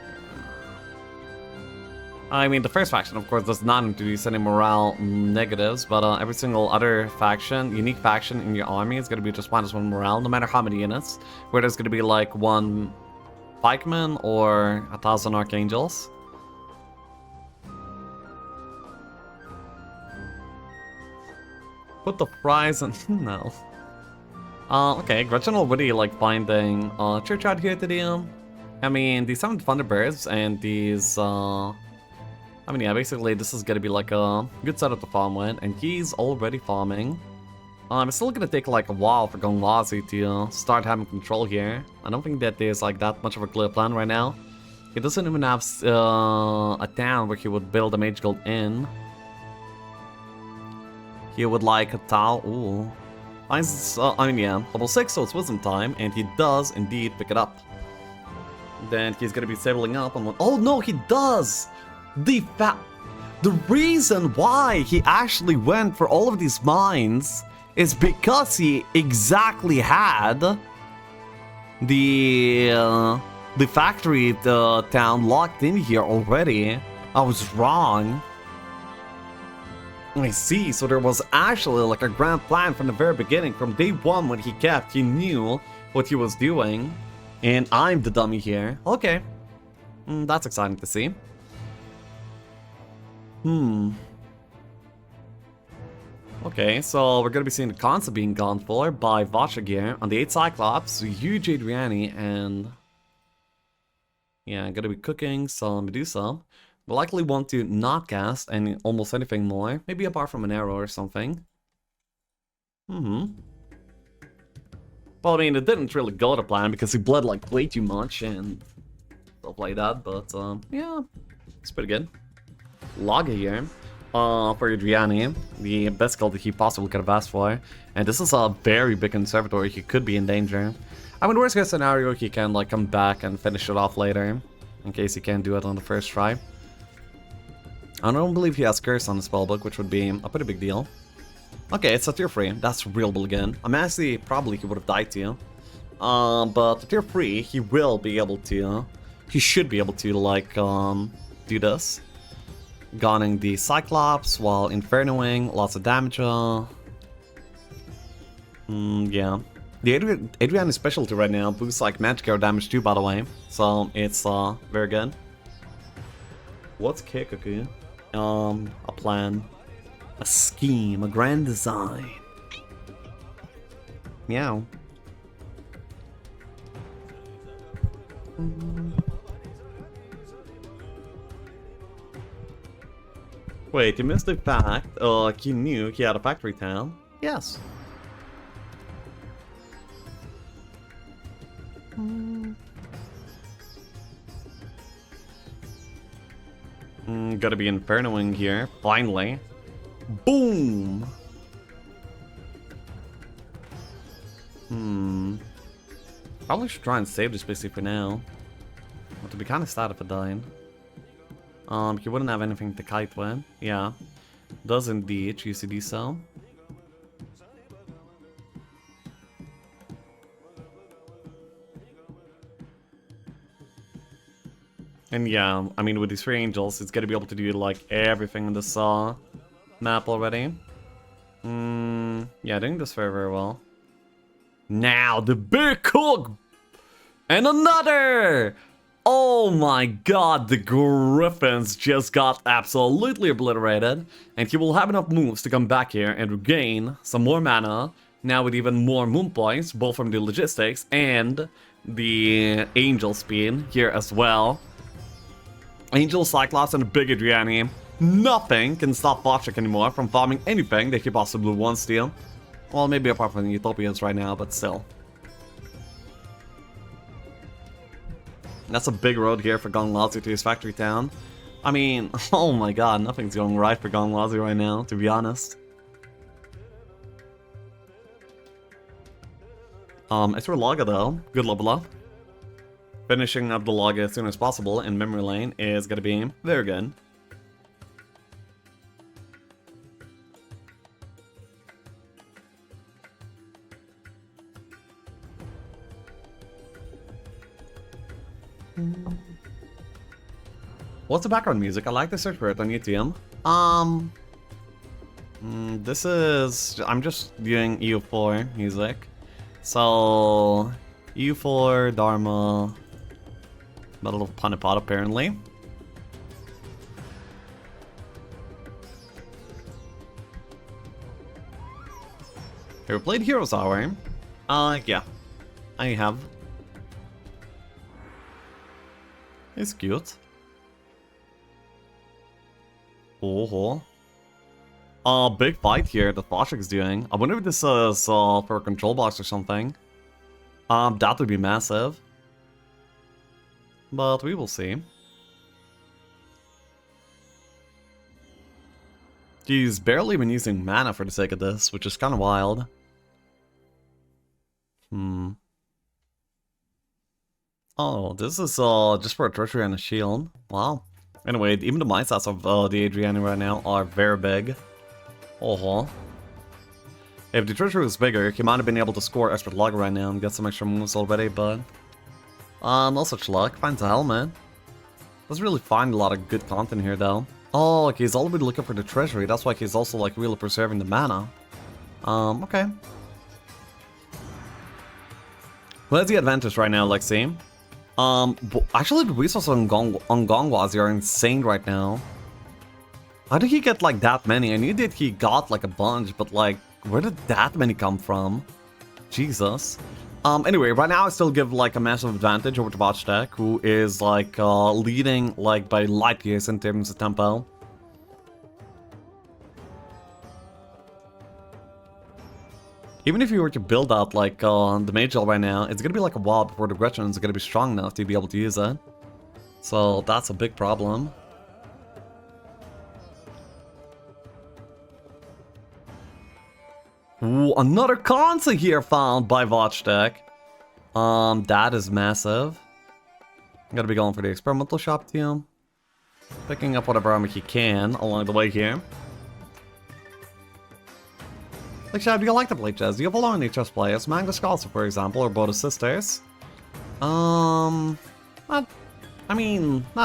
I mean, the first faction, of course, does not introduce any morale negatives, but every single other faction, unique faction in your army is gonna be just -1 morale, no matter how many units, where there's gonna be like 1 pikeman or 1,000 archangels. Put the fries in... no. Okay, Gretchen already like finding church out here to do. I mean, these 7 Thunderbirds and these I mean, yeah, basically this is gonna be like a good setup to farm with, and he's already farming. It's still gonna take like a while for Gongwazy to start having control here. I don't think that there's like that much of a clear plan right now. He doesn't even have a town where he would build a Mage Guild in. He would like a Tau. Ooh. I mean, yeah, level 6, so it's wisdom time, and he does indeed pick it up. Then he's gonna be settling up on one. Oh no, he does! The reason why he actually went for all of these mines is because he exactly had the factory town locked in here already. I was wrong. I see, so there was actually like a grand plan from the very beginning. From day 1 when he kept, he knew what he was doing. And I'm the dummy here. Okay. That's exciting to see. Okay, so we're gonna be seeing the concept being gone for by Wojtek here on the 8 Cyclops, huge Adriani, and... yeah, gonna be cooking some Medusa. We'll likely want to not cast any almost anything more, maybe apart from an arrow or something. Well, I mean, it didn't really go to plan because he bled like way too much and stuff like that, but yeah. It's pretty good. Log here. For Adriani, the best goal that he possibly could have asked for. And this is a very big conservatory, he could be in danger. I mean, worst case scenario, he can like come back and finish it off later, in case he can't do it on the first try. I don't believe he has Curse on the spellbook, which would be a pretty big deal. Okay, it's a tier 3, that's real again. I'm actually, probably he would have died to. But tier 3, he will be able to, he should be able to like, do this. Gunning the Cyclops while Infernoing, lots of damage. Yeah. The Adriani's specialty right now boosts like magic arrow damage too, by the way. So it's very good. What's Keikoku? A plan. A scheme, a grand design. Meow. Wait, you missed the fact, he knew he had a factory town? Yes. Gotta be Infernoing here, finally. Boom! Probably should try and save this PC for now. But to be kinda sad if it died. He wouldn't have anything to kite with. Yeah. Does indeed, UCD so. And yeah, I mean with these 3 angels, it's gonna be able to do like everything in this map already. Yeah, doing this very, very well. Now the big cook! And another! Oh my god, the Griffins just got absolutely obliterated. And he will have enough moves to come back here and regain some more mana. Now with even more moon points, both from the logistics and the angel speed here as well. Angel, Cyclops, and a big Adriani. Nothing can stop Wojtek anymore from farming anything that he possibly wants to. Well, maybe apart from the Utopians right now, but still. That's a big road here for Gongwazy to his factory town. I mean, oh my god, nothing's going right for Gongwazy right now, to be honest. It's for Laga though, good level up. Finishing up the Laga as soon as possible in memory lane is gonna be very good. What's the background music? I like the search for it on YouTube. This is... I'm just doing EU4 music. So... EU4, Dharma... Battle of Panipat apparently. Have you played Heroes Hour? Yeah. I have. It's cute. Oh, big fight here that Wojtek's doing. I wonder if this is for a control box or something. That would be massive. But we will see. He's barely even using mana for the sake of this, which is kind of wild. Oh, this is just for a treasury and a shield. Wow. Anyway, even the mind stats of the Adriani right now are very big. If the treasury was bigger, he might have been able to score extra luck right now and get some extra moves already, but... no such luck. Finds a helmet. Doesn't really find a lot of good content here, though. Oh, like he's already looking for the treasury. That's why he's also, like, really preserving the mana. Okay. Well, that's the advantage right now, Lexi. Actually, the resources on Gongwazy are insane right now. How did he get, like, that many? I knew that he got, like, a bunch, but, like, where did that many come from? Jesus. Anyway, right now I still give, like, a massive advantage over to Wojtek, who is, like, leading, like, by light years in terms of tempo. Even if you were to build out, like, the Mage right now, it's gonna be, like, a while before the Gretchen is gonna be strong enough to be able to use it. So, that's a big problem. Ooh, another console here found by Wojtek. That is massive. Gotta be going for the experimental shop too. Picking up whatever armor he can along the way here. Like, Shab, do you like to play chess? Do you follow any chess players? Magnus Carlsen, for example, or both his sisters? Not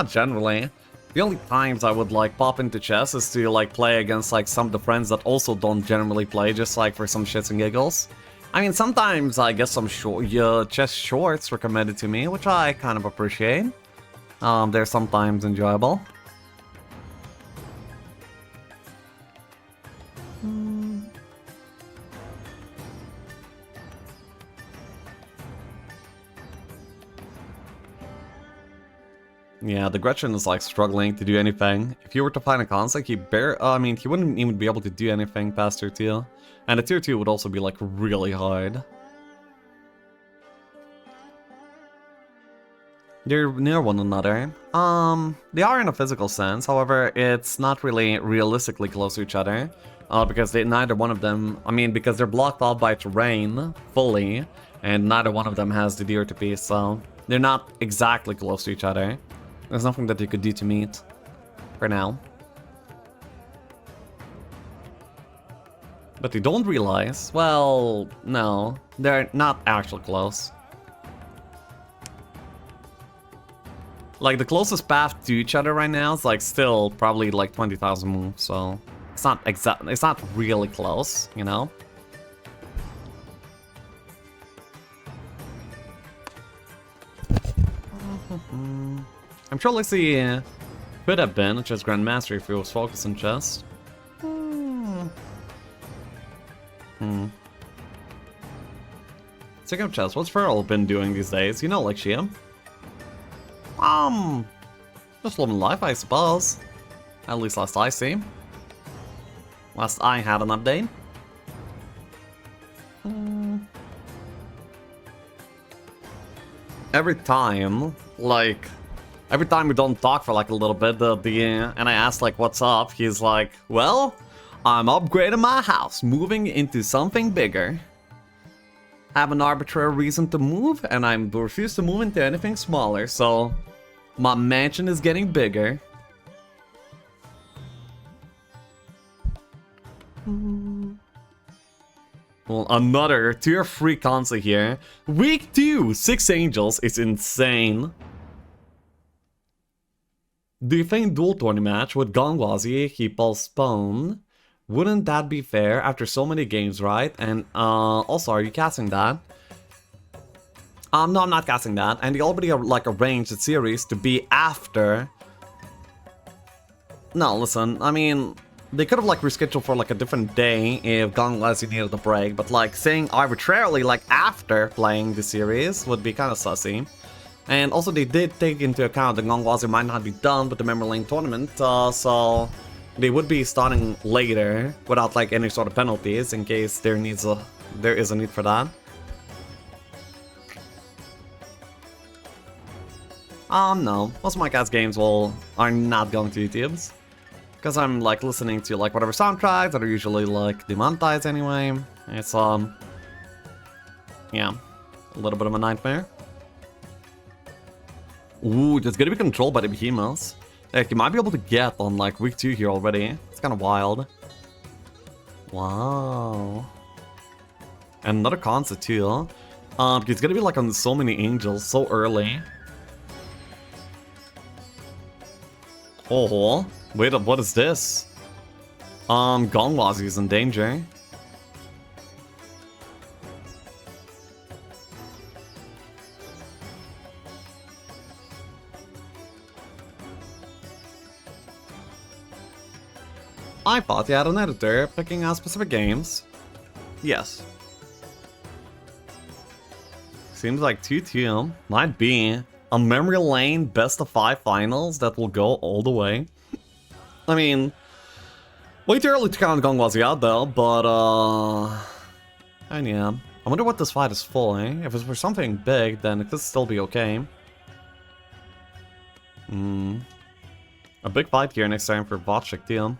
generally. The only times I would, like, pop into chess is to, like, play against, like, some of the friends that also don't generally play, just, like, for some shits and giggles. I mean, sometimes I get some chess shorts recommended to me, which I kind of appreciate. They're sometimes enjoyable. Yeah, the Gretchen is like struggling to do anything. If you were to find a console, he wouldn't even be able to do anything past tier 2. And a tier 2 would also be like really hard. They're near one another. They are in a physical sense, however, it's not really realistically close to each other. Because neither one of them, because they're blocked off by terrain fully, and neither one of them has the deer to piece, so they're not exactly close to each other. There's nothing that they could do to meet, for now. But they don't realize, well, no, they're not actually close. Like, the closest path to each other right now is, like, still probably, like, 20,000 moves, so... It's not really close, you know? I'm sure Lixie could have been a chess grandmaster if he was focused on chess. Speaking of chess, what's Feral been doing these days? You know, like Shia. Just living life, I suppose. At least last I see. Last I had an update. Every time we don't talk for like a little bit, and I ask like what's up, he's like, well, I'm upgrading my house, moving into something bigger. Have an arbitrary reason to move, and I refuse to move into anything smaller, so my mansion is getting bigger. Well, another tier 3 console here. Week 2, 6 Angels is insane. Do you think dual tourney match with Gongwazy he postponed? Wouldn't that be fair after so many games, right? And also, are you casting that? No, I'm not casting that. And they already like arranged the series to be after. No, listen, they could have like rescheduled for like a different day if Gongwazy needed a break, but like saying arbitrarily like after playing the series would be kind of sussy. And also they did take into account that Gongwazy might not be done with the Memory Lane tournament, so they would be starting later without like any sort of penalties in case there is a need for that. No, most of my cats games are not going to YouTube's. Because I'm like listening to like whatever soundtracks that are usually like demonetized anyway. It's yeah, a little bit of a nightmare. Ooh, it's gonna be controlled by the behemoths. Like you might be able to get on like week 2 here already. It's kind of wild. Wow. And another concept too. It's gonna be like on so many angels so early. Oh. Wait up, what is this? Gongwazy is in danger. I thought you had an editor picking out specific games. Yes. Seems like 2-2 might be a Memory Lane best of 5 finals that will go all the way. Way too early to count Gongwazy out though, but and yeah. I wonder what this fight is for, eh? If it's for something big, then it could still be okay. A big fight here next time for Wojtek too.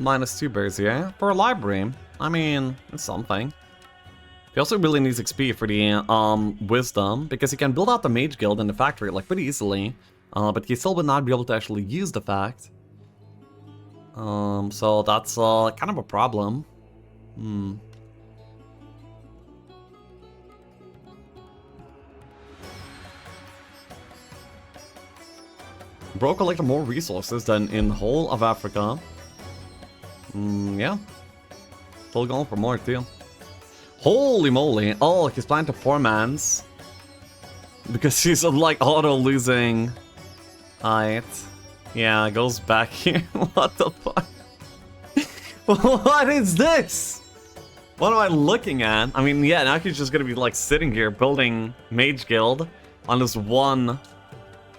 -2 bears here for a library. I mean, it's something. He also really needs XP for the wisdom, because he can build out the mage guild in the factory like pretty easily, but he still would not be able to actually use the fact. So that's kind of a problem. Bro collected more resources than in whole of Africa. Yeah. Still going for more too. Holy moly. Oh, he's planning to poor man's. Because he's like auto-losing. Alright. Yeah, it goes back here. What the fuck? What is this? What am I looking at? I mean, yeah, now he's just gonna be like sitting here building Mage Guild on this one.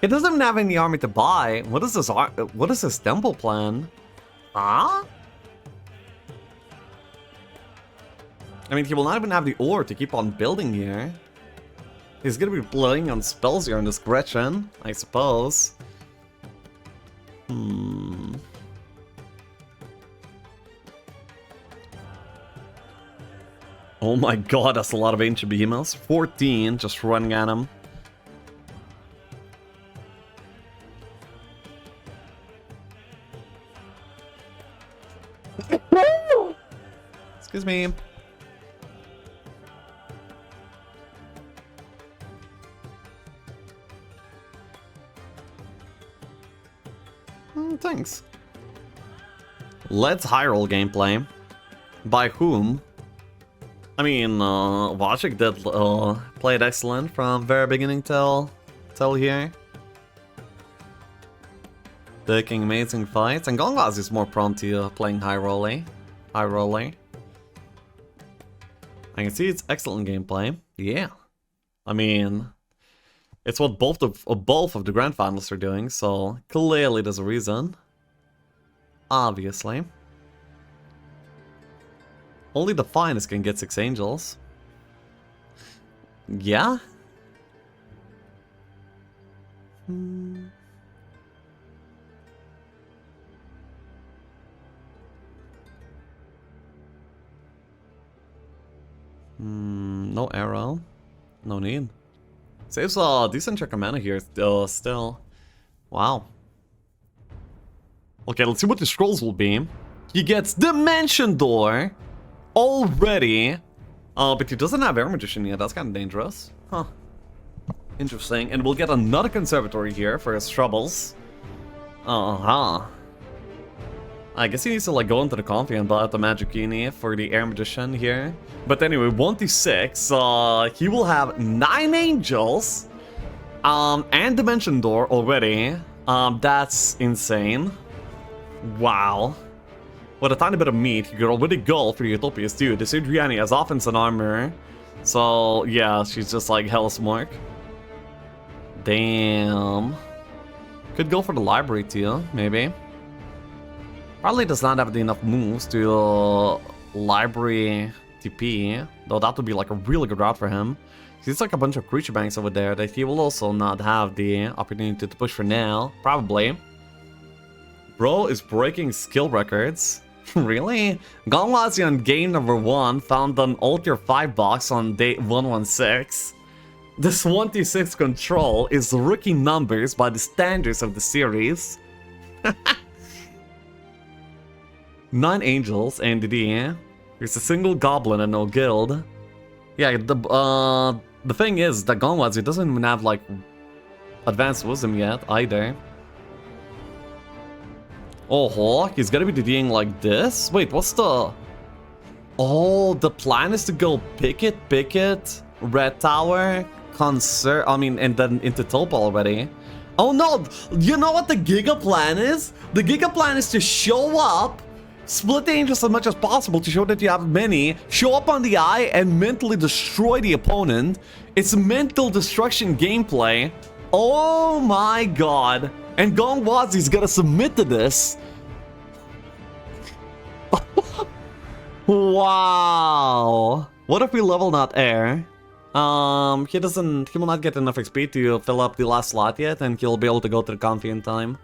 He doesn't even have any army to buy. What is this temple plan? Huh? I mean, he will not even have the ore to keep on building here. He's gonna be playing on spells here on this Gretchen, I suppose. Oh my god, that's a lot of ancient behemoths. 14 just running at him. Excuse me. Thanks. Let's high roll gameplay. By whom? I mean, Wojtek did play it excellent from very beginning till here. Taking amazing fights, and Gongwazy is more prone to playing high rolling. I can see it's excellent gameplay. Yeah. I mean, it's what both of the grand finalists are doing, so clearly there's a reason. Obviously. Only the finest can get 6 angels. Yeah? No arrow. No need. Saves a decent check of mana here still. Wow. Okay, let's see what the scrolls will be. He gets Dimension Door already. But he doesn't have Air Magician yet. That's kind of dangerous. Huh. Interesting. And we'll get another Conservatory here for his troubles. I guess he needs to like go into the Confy and buy out the Magicini for the Air Magician here. But anyway, 1d6, he will have 9 angels, and Dimension Door already. That's insane. Wow. With a tiny bit of meat, you could already go for the Utopias too. This Adriani has offense and armor. So yeah, she's just like hella smart. Damn. Could go for the library too, maybe. Probably does not have enough moves to library TP, though that would be like a really good route for him. He's like a bunch of creature banks over there that he will also not have the opportunity to push for now, probably. Bro is breaking skill records. Really? Gongwazy on game number 1 found an Altier 5 box on day 116. This 1d6 control is rookie numbers by the standards of the series. 9 angels and there's a single goblin and no guild. Yeah, the thing is that Gongwazy doesn't even have like advanced wisdom yet either. Oh, he's gonna be DDing like this? Wait, what's the... Oh, the plan is to go picket, red tower, and then into Tulpa already. Oh no, you know what the Giga plan is? The Giga plan is to show up, split the angels as much as possible to show that you have many, show up on the eye and mentally destroy the opponent. It's mental destruction gameplay. Oh my god. And Gongwazy's gonna submit to this. Wow. What if we level not air? He will not get enough XP to fill up the last slot yet, and he'll be able to go to the Confy in time.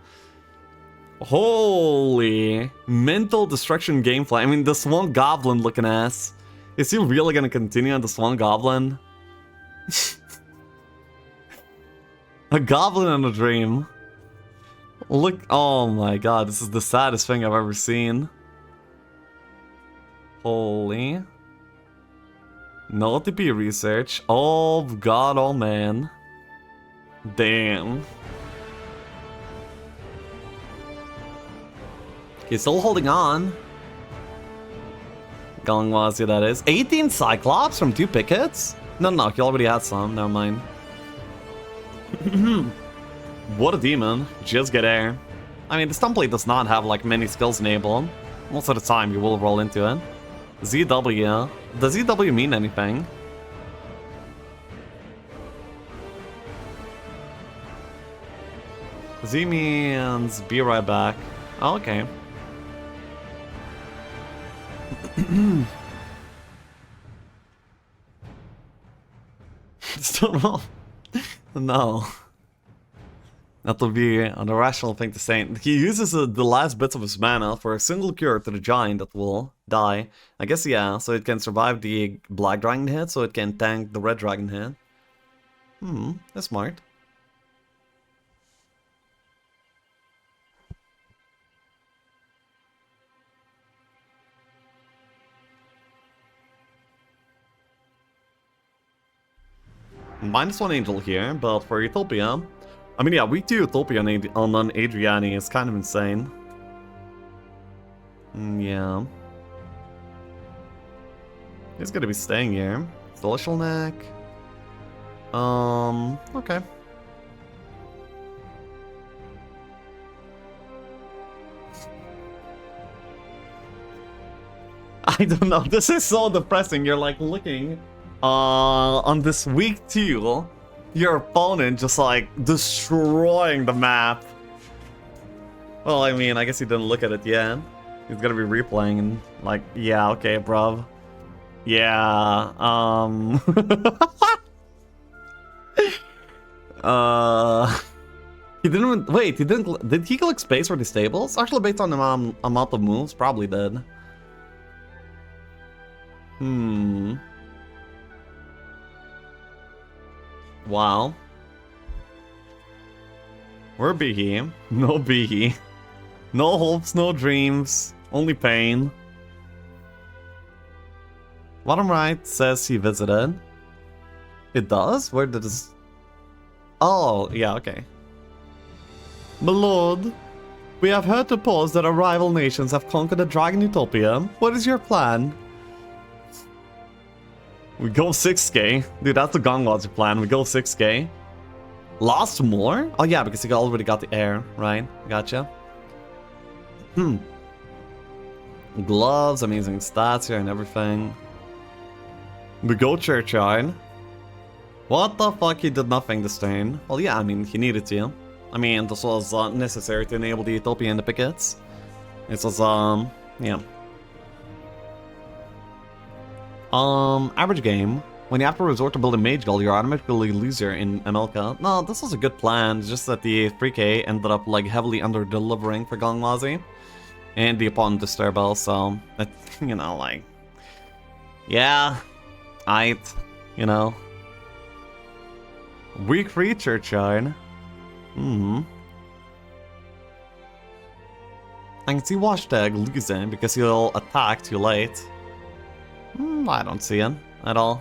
Holy mental destruction gameplay. I mean, the Swan Goblin looking ass. Is he really gonna continue on the Swan Goblin? A goblin in a dream. Look, oh my god, this is the saddest thing I've ever seen. Holy. No TP research. Oh god, oh man. Damn. He's still holding on. Gongwazy, that is. 18 Cyclops from 2 pickets? No, he already had some. Never mind. What a demon. Just get air. I mean, this template does not have, like, many skills enabled. Most of the time, you will roll into it. ZW. Does ZW mean anything? Z means be right back. Oh, okay. Still no. No. That would be an irrational thing to say. He uses the last bits of his mana for a single cure to the giant that will die. I guess, yeah, so it can survive the black dragon hit, so it can tank the red dragon hit. That's smart. -1 angel here, but for Utopia... I mean, yeah, week 2 Utopia on an Adriani is kind of insane. Yeah. He's gonna be staying here. Celestial Neck. Okay. I don't know, this is so depressing. You're like looking on this week 2, your opponent just like destroying the map. Well, I mean, I guess he didn't look at it yet. He's gonna be replaying and like, yeah, okay, bruv. Yeah, he didn't, wait, did he collect space for the stables? Actually, based on the amount of moves, probably did. Wow. Where be he? No be he. No hopes, no dreams, only pain. Bottom right says he visited. It does? Where did this... Oh, yeah, okay. My lord, we have heard reports that our rival nations have conquered the Dragon Utopia. What is your plan? We go 6k. Dude, that's the Gongwazy plan. We go 6k. Lost more? Oh yeah, because he already got the air, right? Gotcha. Gloves, amazing stats here and everything. We go Churchyard. What the fuck? He did nothing this turn. Well, yeah, I mean, he needed to. I mean, this was necessary to enable the Utopia and the pickets. This was, yeah. Average game. When you have to resort to building Mage Guild, you're automatically loser in MLK. No, this was a good plan, just that the 3k ended up, like, heavily under-delivering for Gongwazy. And the opponent Disturbo, so, that, you know, like... Yeah, you know. Weak 3 Churchyard. I can see Wojtek losing because he'll attack too late. I don't see it at all.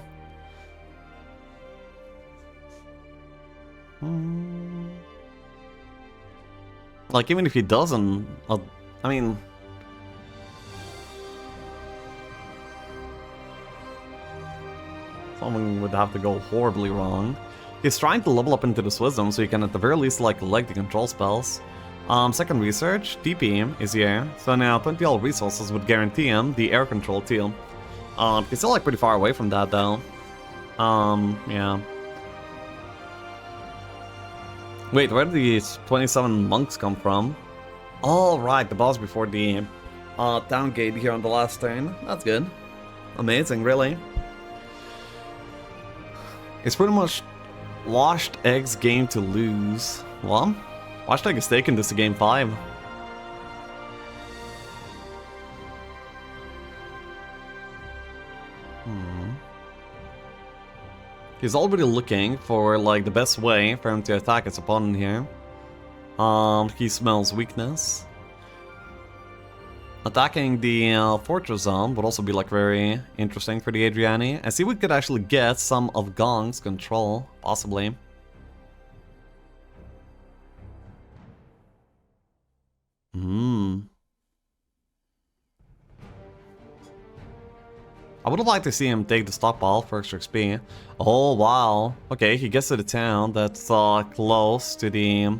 Like, even if he doesn't, I mean... Someone would have to go horribly wrong. He's trying to level up into this wisdom so he can at the very least like leg the control spells. Second research, DP is here, so now 20 all resources would guarantee him the air control too. He's still like pretty far away from that though. Yeah. Wait, where did these 27 monks come from? Oh right, the boss before the town gate here on the last turn. That's good. Amazing, really. It's pretty much Washed Egg's game to lose. Well, Washed Egg is taking this to game 5. He's already looking for, like, the best way for him to attack his opponent here. He smells weakness. Attacking the fortress zone would also be, like, very interesting for the Adriani. I see we could actually get some of Gong's control, possibly. I would have liked to see him take the stockpile for extra XP. Oh, wow. Okay, he gets to the town that's close to the...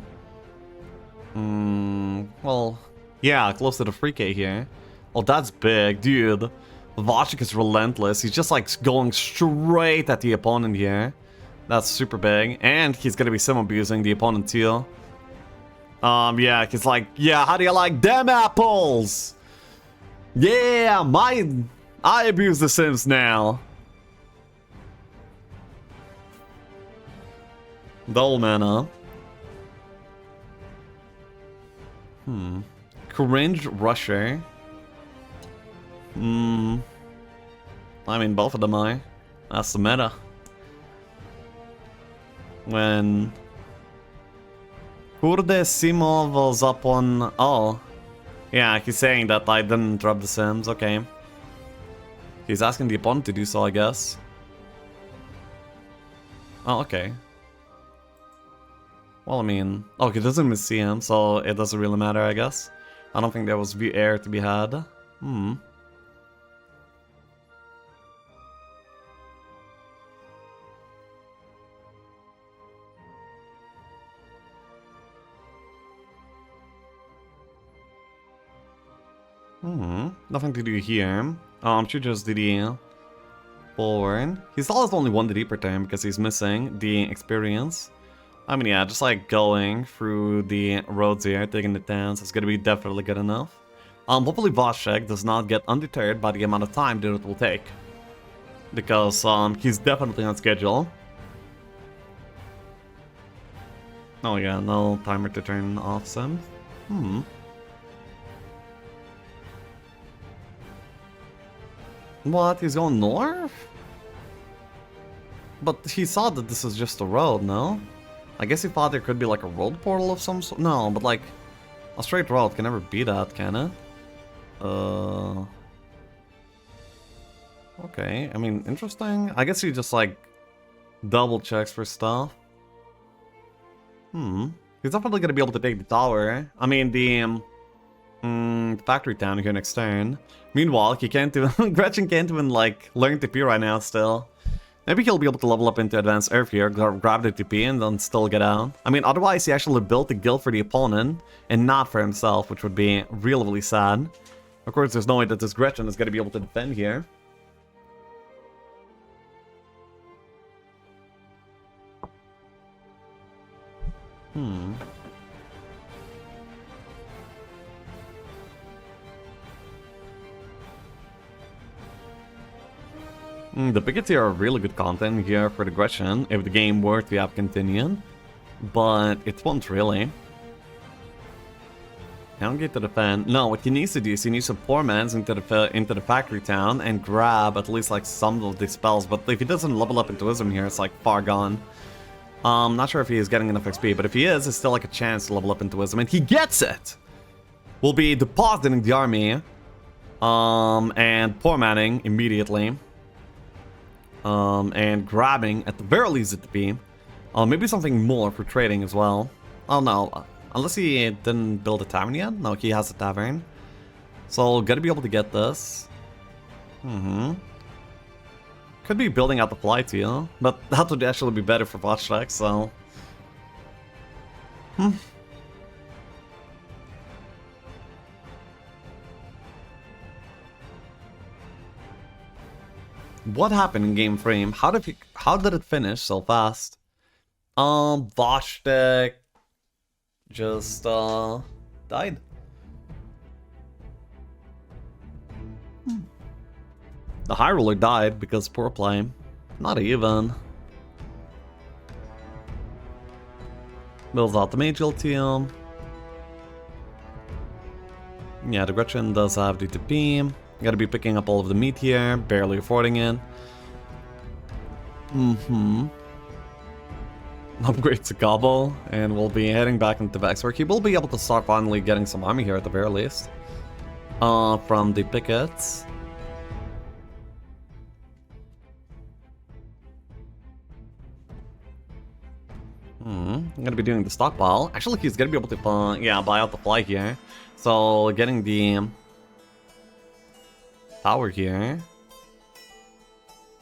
well, yeah, close to the 3K here. Oh, that's big, dude. Wojtek is relentless. He's just like going straight at the opponent here. That's super big. And he's gonna be sim abusing the opponent too. Yeah, he's like, yeah, how do you like them apples? Yeah, I abuse the Sims now. Dull mana. Cringe Rusher. I mean, both of them are. That's the meta. When Kurde Simov was up on... Oh. Yeah, he's saying that I didn't drop the Sims, okay. He's asking the opponent to do so, I guess. Oh, okay. Well, I mean... Oh, he doesn't even see him, so it doesn't really matter, I guess. I don't think there was air to be had. Nothing to do here. Should just DD forward. He still has only 1 DD per turn because he's missing the experience. I mean, yeah, just like going through the roads here, taking the towns, it's gonna be definitely good enough. Hopefully Wojtek does not get undeterred by the amount of time that it will take. Because he's definitely on schedule. Oh yeah, no timer to turn off Sim. What? He's going north? But he saw that this is just a road, no? I guess he thought there could be like a road portal of some sort. No, but like a straight road can never be that, can it? Okay, I mean, interesting. I guess he just like double checks for stuff. He's definitely gonna be able to take the tower. I mean, the factory town here next turn. Meanwhile, he can't even... Gretchen can't even, like, learn TP right now still. Maybe he'll be able to level up into Advanced Earth here, grab the TP, and then still get out. I mean, otherwise he actually built the guild for the opponent, and not for himself, which would be really, really sad. Of course, there's no way that this Gretchen is gonna be able to defend here. The pickets here are really good content here for the Gretchen, if the game were to have continued. But it won't really. Don't get to defend. No, what he needs to do is he needs to pour mans into the factory town and grab at least like some of the spells. But if he doesn't level up into Wisdom here, it's like far gone. Not sure if he is getting enough XP, but if he is, it's still like a chance to level up into Wisdom, and he gets it! We'll be depositing the army, and poor manning immediately. And grabbing at the very least at the beam. Maybe something more for trading as well. Oh no, unless he didn't build a tavern yet? No, he has a tavern. So, gotta be able to get this. Could be building out the fly too, but that would actually be better for Wojtek, so... What happened in game frame? How did it finish so fast? Wojtek just died. The High Roller died because poor play. Not even. Builds out the Mage Guild team. Yeah, the Gretchen does have the TP. Gotta be picking up all of the meat here, barely affording it. Upgrade to Gobble, and we'll be heading back into Vexwork. He will be able to start finally getting some army here at the very least. From the pickets. I'm gonna be doing the stockpile. Actually, he's gonna be able to, yeah, buy out the fly here. So, getting the tower here.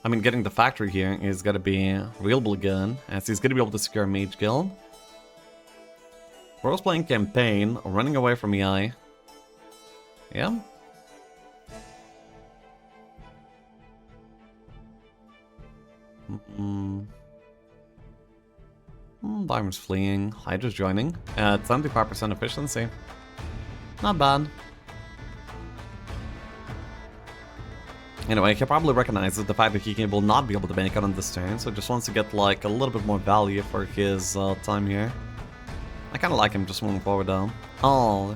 I mean, getting the factory here is gonna be really good, as he's gonna be able to secure a Mage Guild. Bro's playing campaign, running away from EI. Yeah. Diamond's fleeing, Hydra's joining at 75% efficiency. Not bad. Anyway, he probably recognizes the fact that he will not be able to make it on this turn, so just wants to get like a little bit more value for his time here. I kind of like him just moving forward though. Oh.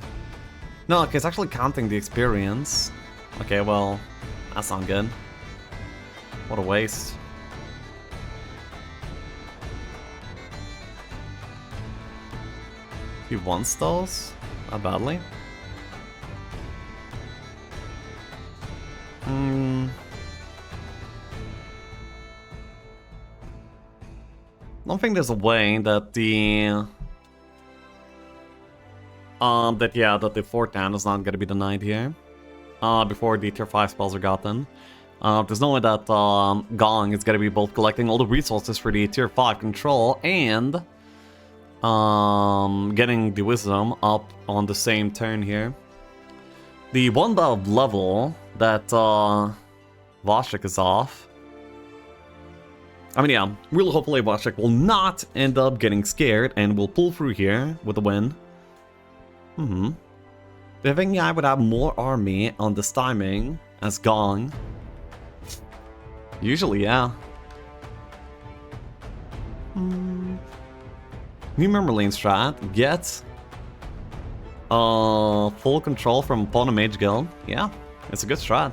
No, okay, it's actually counting the experience. Okay, well, that's not good. What a waste. He wants those? Not badly. I don't think there's a way that the that the 4th down is not gonna be denied here. Before the tier 5 spells are gotten. There's no way that Gong is gonna be both collecting all the resources for the tier 5 control and getting the wisdom up on the same turn here. The one level that Wojtek is off. I mean, yeah, really hopefully Wojtek will not end up getting scared and will pull through here with a win. Do you think I would have more army on this timing as Gong? Usually, yeah. New memory lane strat, get full control from opponent Mage Guild. Yeah, it's a good strat.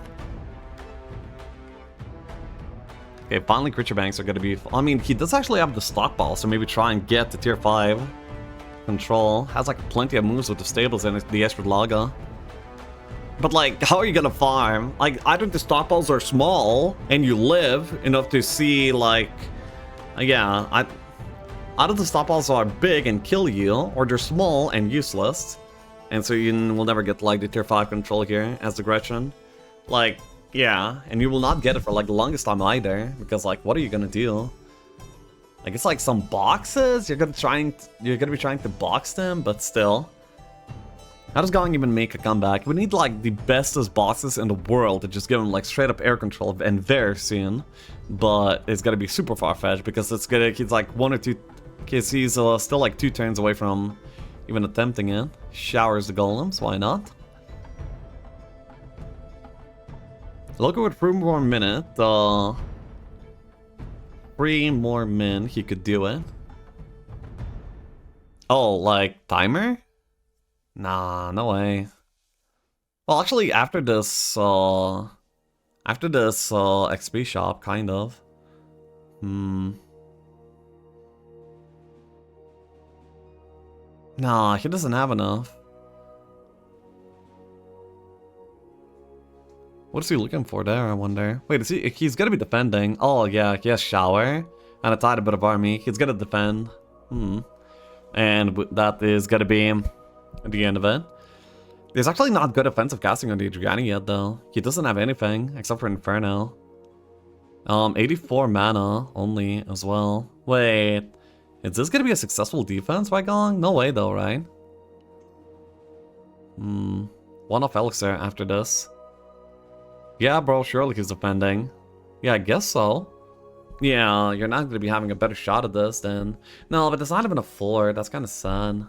Okay, finally creature banks are gonna be... I mean, he does actually have the stockpile, so maybe try and get to tier 5 control. Has like plenty of moves with the stables and the Esprit Laga. But like, how are you gonna farm? Like, either the stockpiles are small and you live enough to see like... yeah, either the stockpiles are big and kill you, or they're small and useless. And so you will never get like the tier 5 control here as the Gretchen. Like, yeah, and you will not get it for like the longest time either, because like, what are you gonna do? Like, it's like some boxes, you're gonna be trying to box them, but still. How does Gong even make a comeback? We need like the bestest boxes in the world to just give him like straight up air control and very soon. But it's gonna be super far-fetched because he's like 1 or 2, because he's still like 2 turns away from even attempting it. Showers the golems, why not? Look at 3 more minutes. 3 more min, he could do it. Oh, like timer? Nah, no way. Well, actually, after this XP shop, kind of. Nah, he doesn't have enough. What is he looking for there, I wonder? Wait, he's gonna be defending. Oh yeah, he has shower and a tiny bit of army. He's gonna defend. And that is gonna be the end of it. There's actually not good offensive casting on the Adriani yet though. He doesn't have anything except for Inferno. 84 mana only as well. Wait, is this gonna be a successful defense by Gong? No way though, right? 1 off Elixir after this. Yeah, bro, surely he's defending. Yeah, I guess so. Yeah, you're not gonna be having a better shot at this then. No, but there's not even a 4. That's kind of sad.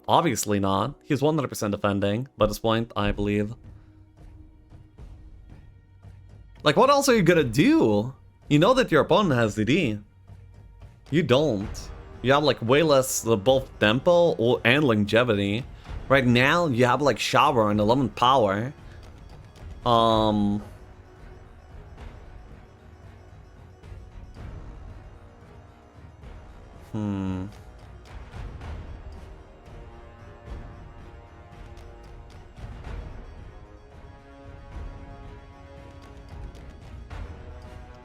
Obviously not. He's 100% defending, by this point, I believe. Like, what else are you gonna do? You know that your opponent has DD. You don't. You have, like, way less both tempo and longevity. Right now, you have like Shower and 11 Power.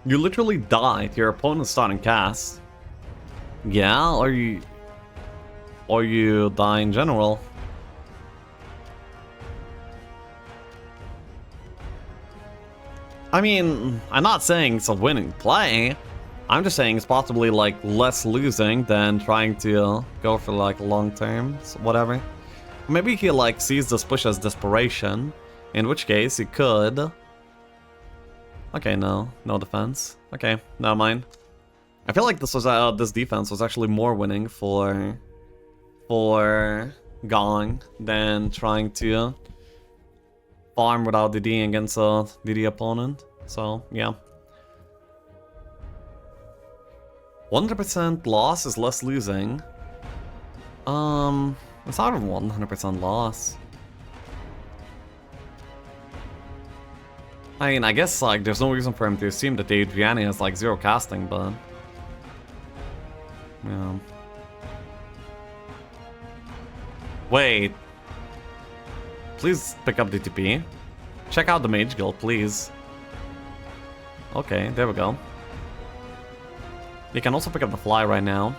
You literally die to your opponent's starting cast. Yeah, or you die in general. I mean, I'm not saying it's a winning play. I'm just saying it's possibly like less losing than trying to go for like long terms, whatever. Maybe he like sees this push as desperation, in which case he could. Okay, no defense. Okay, never mind. I feel like this defense was actually more winning for Gong than trying to farm without DD against a DD opponent. So yeah, 100% loss is less losing. It's not a 100% loss. I mean, I guess like there's no reason for him to assume that the Adriani has like 0 casting, but yeah. Wait. Please pick up DTP. Check out the Mage Guild, please. Okay, there we go. You can also pick up the Fly right now.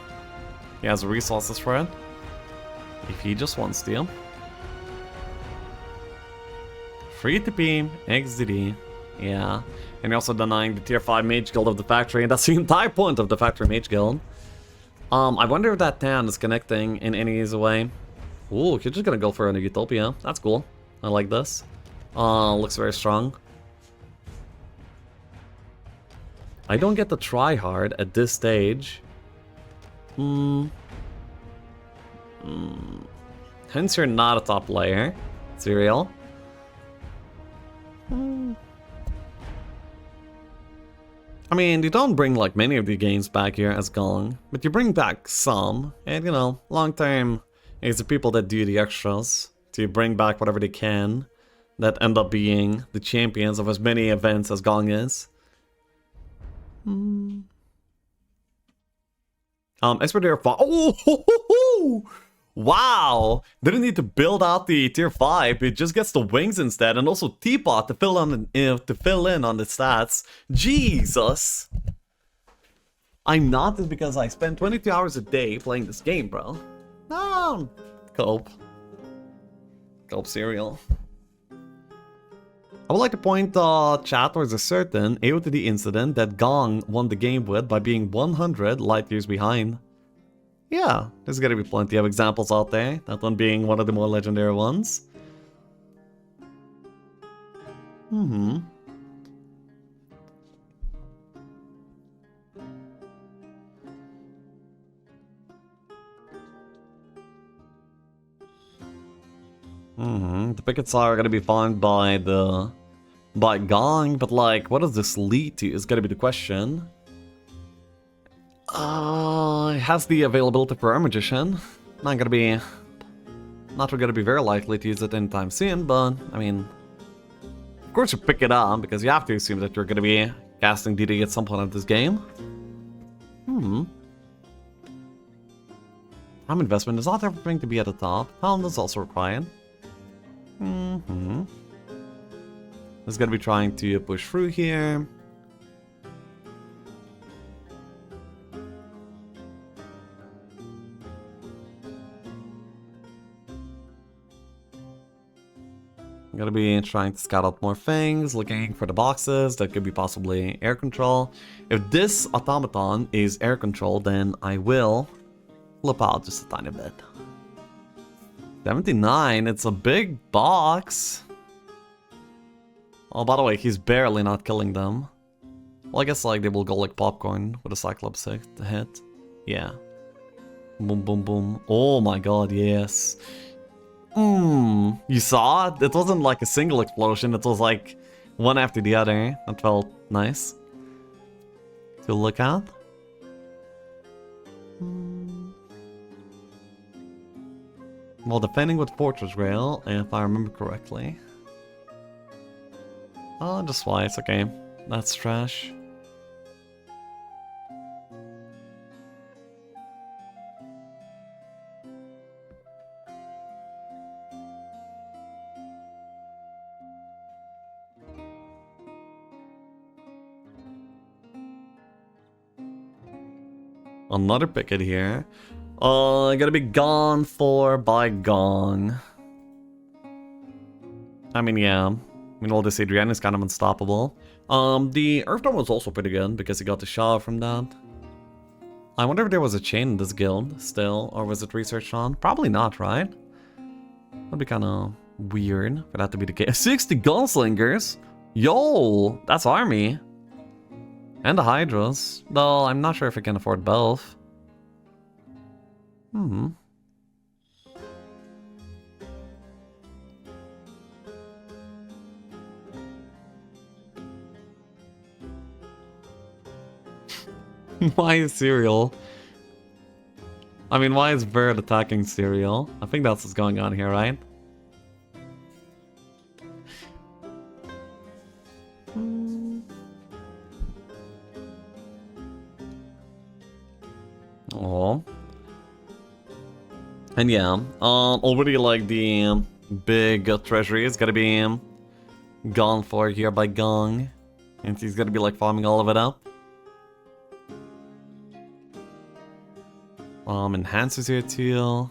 He has resources for it. If he just wants to. Free TP, XDD. Yeah. And you're also denying the tier 5 Mage Guild of the factory, and that's the entire point of the factory Mage Guild. I wonder if that town is connecting in any easy way. Ooh, you're just gonna go for a Utopia. That's cool. I like this. Looks very strong. I don't get to try hard at this stage. Hence you're not a top player. Serial. I mean, you don't bring like many of the games back here as Gong, but you bring back some, and you know, long term, it's the people that do the extras to bring back whatever they can that end up being the champions of as many events as Gong is. Expert 5. Oh, wow! Didn't need to build out the tier 5. It just gets the wings instead, and also Teapot to fill in on the stats. Jesus! I'm not just because I spend 22 hours a day playing this game, bro. No, Cope cereal. I would like to point chat towards a certain AOTD incident that Gong won the game with by being 100 light years behind. Yeah, there's gotta be plenty of examples out there, that one being one of the more legendary ones. The pickets are gonna be farmed by Gong, but like, what does this lead to is gonna be the question. It has the availability for a Magician. Not gonna be very likely to use it anytime soon, but I mean, of course you pick it up because you have to assume that you're gonna be casting DD at some point of this game. Time investment is not everything to be at the top. Talent is also required. It's gonna be trying to push through here. I'm gonna be trying to scout out more things, looking for the boxes that could be possibly air control. If this automaton is air control, then I will flip out just a tiny bit. 79, it's a big box. Oh, by the way, he's barely not killing them. Well, I guess like they will go like popcorn with a Cyclops hit. Yeah. Boom, boom, boom. Oh my god, yes. You saw it? It wasn't like a single explosion, it was like one after the other. That felt nice to look at. While defending with Fortress Rail, if I remember correctly. Oh, just twice, okay. That's trash. Another picket here. Gotta be gone for by Gong. I mean, yeah. I mean, all this Adrian is kind of unstoppable. The Earthdome was also pretty good because he got the Shaw from that. I wonder if there was a chain in this guild still, or was it researched on? Probably not, right? That'd be kind of weird for that to be the case. 60 gunslingers? Yo, that's army. And the Hydras. Though I'm not sure if I can afford both. Why is Cereal? I mean, why is Bird attacking Cereal? I think that's what's going on here, right? Oh. And yeah, already like the big treasury is gonna be gone for here by Gong. And he's gonna be like farming all of it up. Enhancers here too.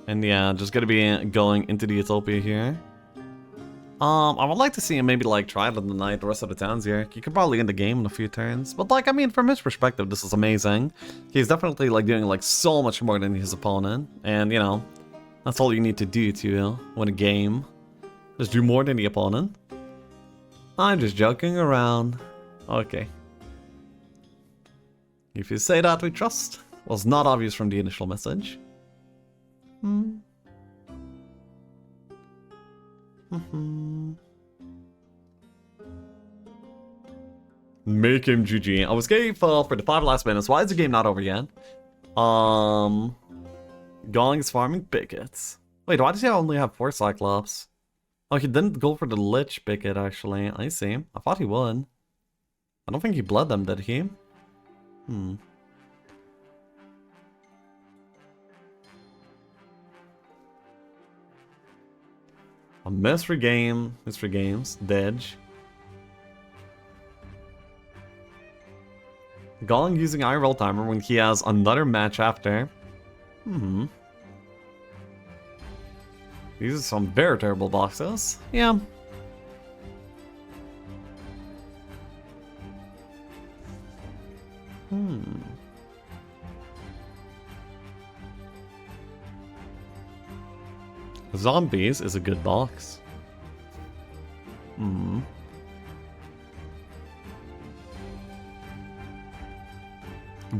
And yeah, just gonna be going into the Utopia here. I would like to see him maybe like try it in the night, the rest of the towns here. You could probably end the game in a few turns. But like, I mean, from his perspective, this is amazing. He's definitely like doing like so much more than his opponent. And you know, that's all you need to do to win a game. Just do more than the opponent. I'm just joking around. Okay. If you say that, we trust. Was not obvious from the initial message. Make him GG. I was getting for the 5 last minutes. Why is the game not over yet? Gong is farming pickets. Wait, why does he only have 4 Cyclops? Oh, he didn't go for the Lich picket, actually. I see. I thought he would. I don't think he bled them, did he? A mystery games, Dedge. Gong using IRL timer when he has another match after. These are some very terrible boxes. Yeah. Zombies is a good box.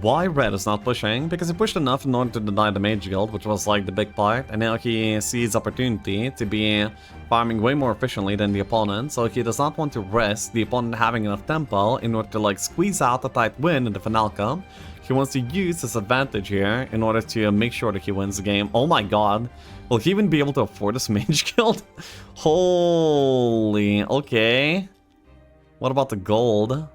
Why Red is not pushing? Because he pushed enough in order to deny the Mage Guild, which was like the big part, and now he sees opportunity to be farming way more efficiently than the opponent, so he does not want to risk the opponent having enough tempo in order to like squeeze out a tight win in the Finalca. He wants to use his advantage here in order to make sure that he wins the game. Oh my god. Will he even be able to afford this Mage Guild? Holy, okay. What about the gold?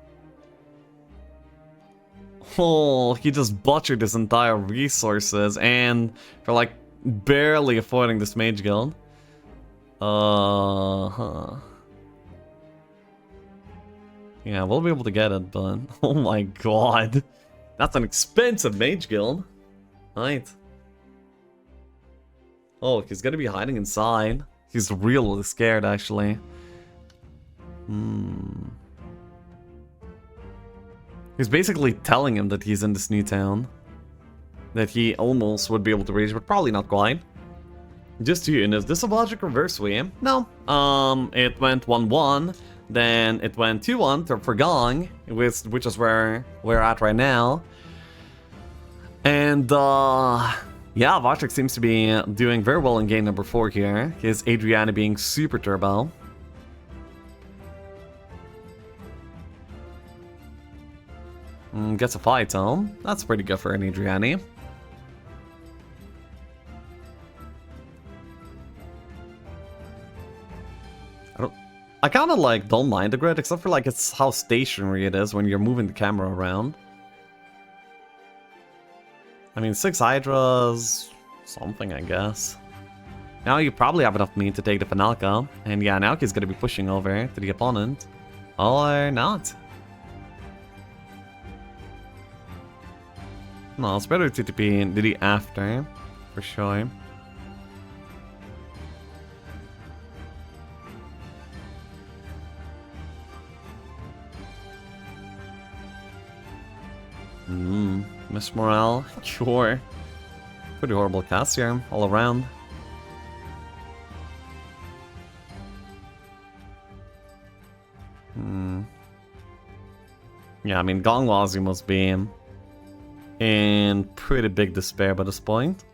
Oh, he just butchered his entire resources and for like barely affording this Mage Guild. Yeah, we'll be able to get it, but oh my god. That's an expensive Mage Guild. Right. Oh, he's gonna be hiding inside. He's really scared, actually. He's basically telling him that he's in this new town. That he almost would be able to reach, but probably not quite. Just to you, and is this a logic reverse way? No. It went 1-1, then it went 2-1 for Gong, which is where we're at right now. And, yeah, Wojtek seems to be doing very well in game number 4 here. His Adriana being super turbo. Gets a fight home. That's pretty good for an Adriani. kind of like don't mind the grid, except for like it's how stationary it is when you're moving the camera around. I mean, 6 Hydras, something, I guess. Now you probably have enough meat to take the Finalka, and yeah, Naoki's gonna be pushing over to the opponent. Or not. No, it's better to be in the after, for sure. Miss Morale, sure. Pretty horrible cast here, all around. Yeah, I mean, Gongwazy must be in pretty big despair by this point.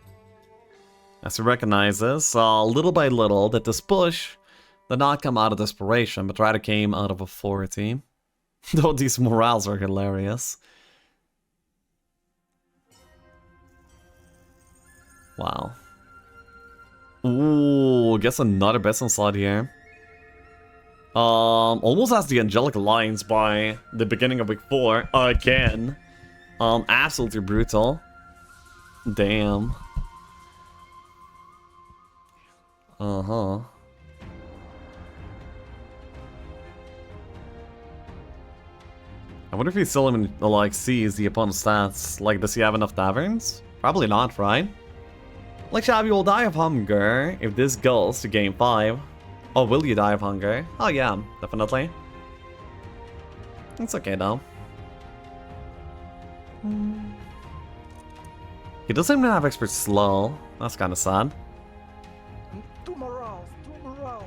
As he recognizes, little by little, that this push did not come out of desperation, but rather came out of authority. Though these morales are hilarious. Wow. Ooh, guess another best slot here. Almost has the Angelic Alliance by the beginning of week 4 again. Absolutely brutal. Damn. Uh-huh. I wonder if he still even, like, sees the opponent's stats. Like, does he have enough taverns? Probably not, right? Like, Shabby will die of hunger if this goes to game 5. Oh, will you die of hunger? Oh yeah, definitely. It's okay though. He doesn't even have expert slow. That's kind of sad. 2 morals, 2 morals.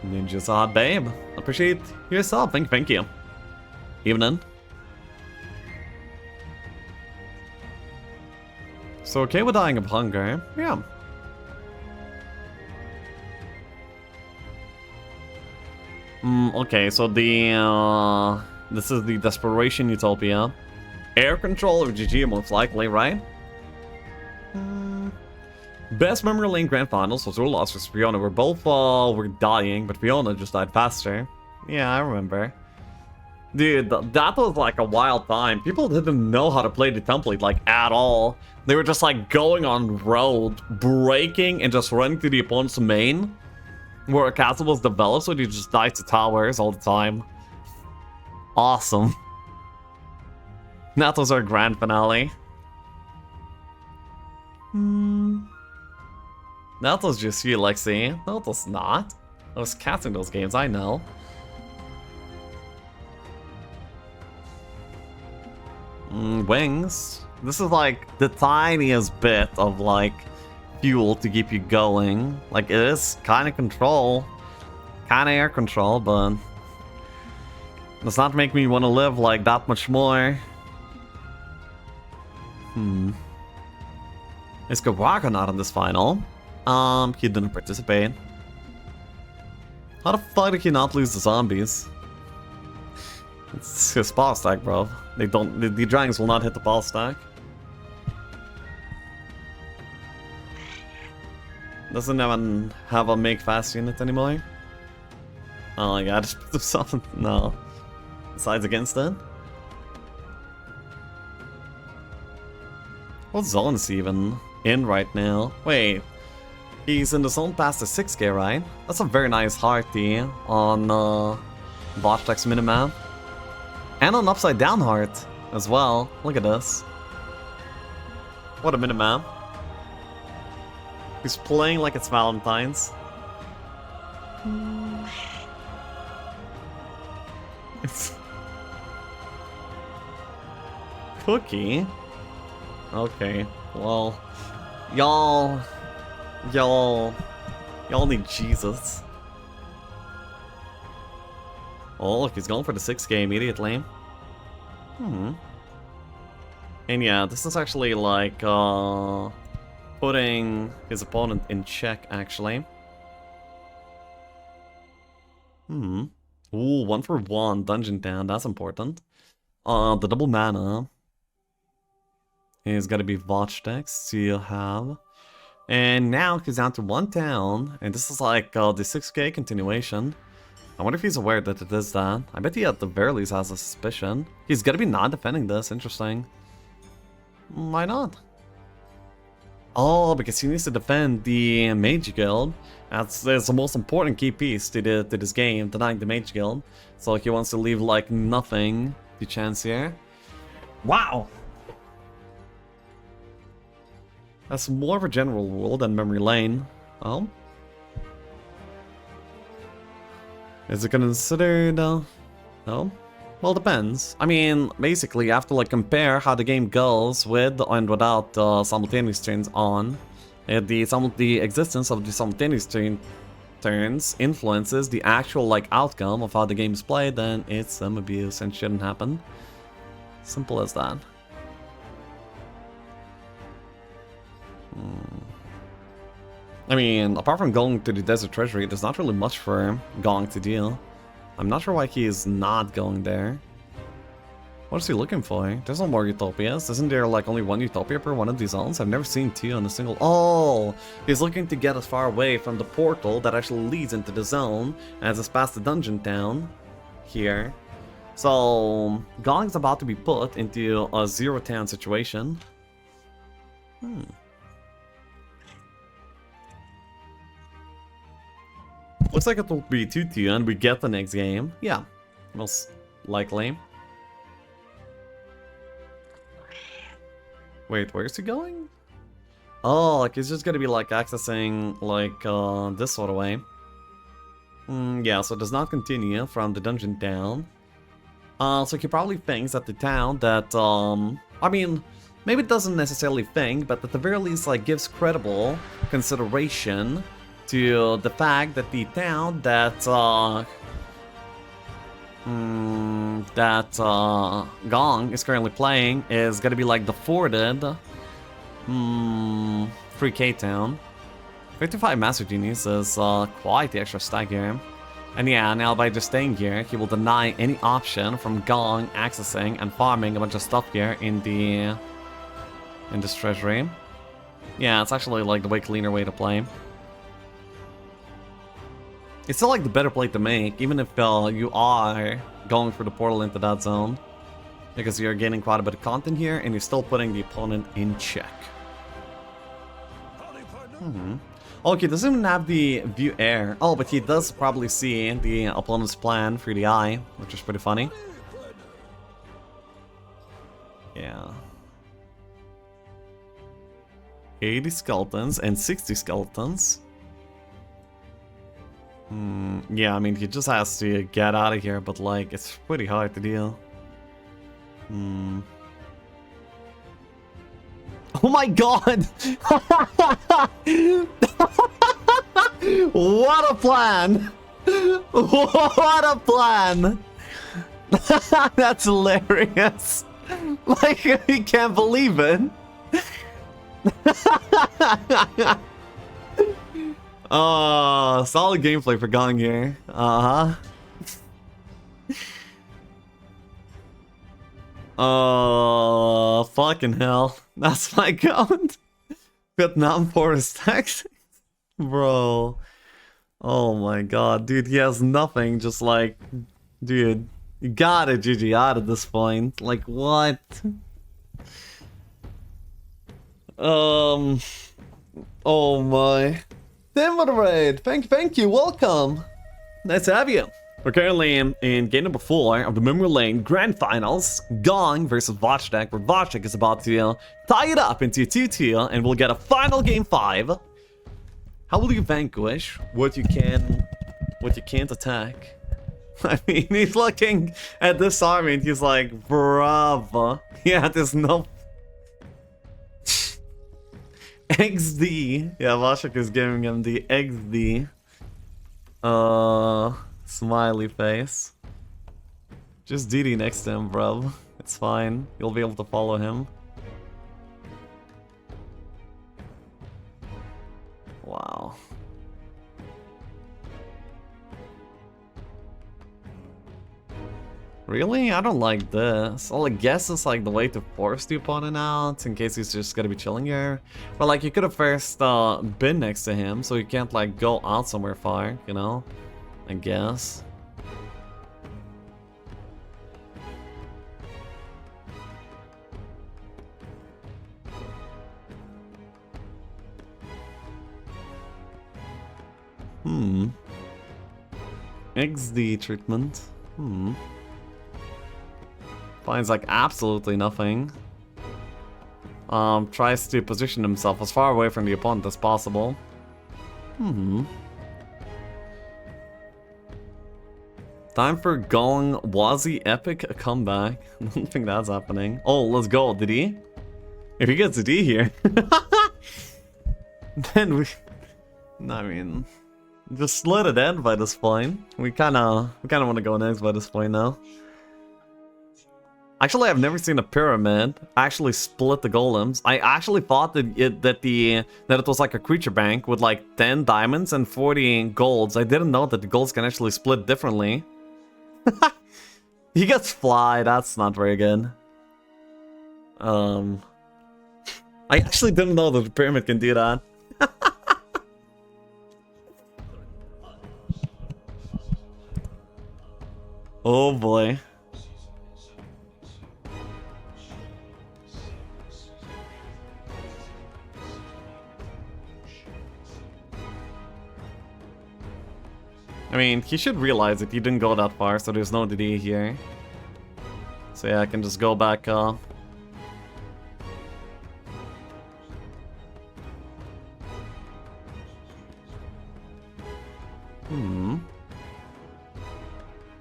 Ninja's odd, babe. Appreciate yourself. Thank you. Evening. So okay with dying of hunger. Yeah. Okay, so the this is the Desperation Utopia. Air control or GG most likely, right? Best memory lane grand finals was lost with Fiona. We're both were dying, but Fiona just died faster. Yeah, I remember. Dude, that was like a wild time. People didn't know how to play the template like at all. They were just like going on road, breaking and just running to the opponent's main. Where a castle was developed, so you just die to towers all the time. Awesome. That was our grand finale. That was just you, Lexi. No, it was not. I was casting those games, I know. Wings. This is like the tiniest bit of like fuel to keep you going. Like it is kind of control, kind of air control, but does not make me want to live like that much more. Is Kawaka not in this final? He didn't participate. How the fuck did he not lose the zombies? It's his ball stack, bro. They don't. The dragons will not hit the ball stack. Doesn't even have a make fast unit anymore. Oh yeah, just put something. No. Sides against it. What zone is he even in right now? Wait. He's in the zone past the 6k, right? That's a very nice hearty on Wojtek's minimap. And an upside down heart as well. Look at this. What a minimap. He's playing like it's Valentine's. It's Cookie? Okay, well, y'all need Jesus. Oh, look, he's going for the 6k immediately. And yeah, this is actually like, putting his opponent in check, actually. Ooh, 1-for-1, dungeon down, that's important. The double mana is gotta be Wojtek, so you have And now he's down to 1 town, and this is like the 6k continuation. I wonder if he's aware that it is that. I bet he at the very least has a suspicion. He's gonna be not defending this, interesting. Why not? Oh, because he needs to defend the Mage Guild. That's the most important key piece to this game, denying the Mage Guild. So he wants to leave like nothing to chance here. Wow! That's more of a general rule than Memory Lane. Oh? Is it considered... no? Well, depends. I mean, basically, you have to like compare how the game goes with and without simultaneous turns on. The existence of the simultaneous turns influences the actual like outcome of how the game is played, then it's some abuse and shouldn't happen. Simple as that. I mean, apart from going to the Desert Treasury, there's not really much for Gong to deal. I'm not sure why he is not going there. What is he looking for? There's no more utopias. Isn't there like only one utopia per one of these zones? I've never seen two on a single... Oh! He's looking to get as far away from the portal that actually leads into the zone as it's past the dungeon town here. So, Gong's about to be put into a zero town situation. Looks like it will be 2-2 and we get the next game. Yeah, most likely. Wait, where's he going? Oh, like he's just gonna be like accessing like this sort of way. Yeah, so it does not continue from the dungeon town. So he probably thinks that the town that I mean, maybe it doesn't necessarily think, but at the very least like gives credible consideration to the fact that the town that Gong is currently playing is gonna be like the forwarded 3k town. 55 Master Genies is quite the extra stack here. And yeah, now by just staying here, he will deny any option from Gong accessing and farming a bunch of stuff here in this treasury. Yeah, it's actually like the way cleaner way to play. It's still like the better play to make, even if you are going for the portal into that zone. Because you're gaining quite a bit of content here, and you're still putting the opponent in check. Okay, doesn't even have the view air. Oh, but he does probably see the opponent's plan through the eye, which is pretty funny. Yeah. 80 skeletons and 60 skeletons. Yeah, I mean, he just has to get out of here, but like, it's pretty hard to deal. Oh my god! What a plan! What a plan! That's hilarious! Like, I can't believe it! Oh, solid gameplay for Gong here. Oh, fucking hell. That's my count. Vietnam Forest Tactics. Bro. Oh my god, dude, he has nothing. Just like, dude, you gotta GG out at this point. Like, what? Oh my. Tim with the raid. Thank you, welcome. Nice to have you. We're currently in game number 4 of the Memory Lane Grand Finals. Gong versus Wojtek, where Wojtek is about to tie it up into a 2-2, and we'll get a final game 5. How will you vanquish what you can't attack? I mean, he's looking at this army and he's like, bravo. Yeah, there's no... XD. Yeah, Wojtek is giving him the XD. Smiley face. Just DD next to him, bro. It's fine. You'll be able to follow him. Wow. Really? I don't like this. Well, I guess it's like the way to force the opponent out in case he's just gonna be chilling here. But like, you could have first been next to him so you can't like go out somewhere far, you know? I guess. XD treatment. Finds like absolutely nothing. Tries to position himself as far away from the opponent as possible. Time for Gongwazy epic comeback. I don't think that's happening. Oh, let's go. Did he? If he gets a D here, then we. I mean, just let it end by this point. We kind of want to go next by this point now. Actually, I've never seen a pyramid actually split the golems. I actually thought that it was like a creature bank with like 10 diamonds and 40 golds. I didn't know that the golds can actually split differently. He gets fly. That's not very good. I actually didn't know that the pyramid can do that. Oh boy. I mean, he should realize that he didn't go that far, so there's no DD here. So yeah, I can just go back up.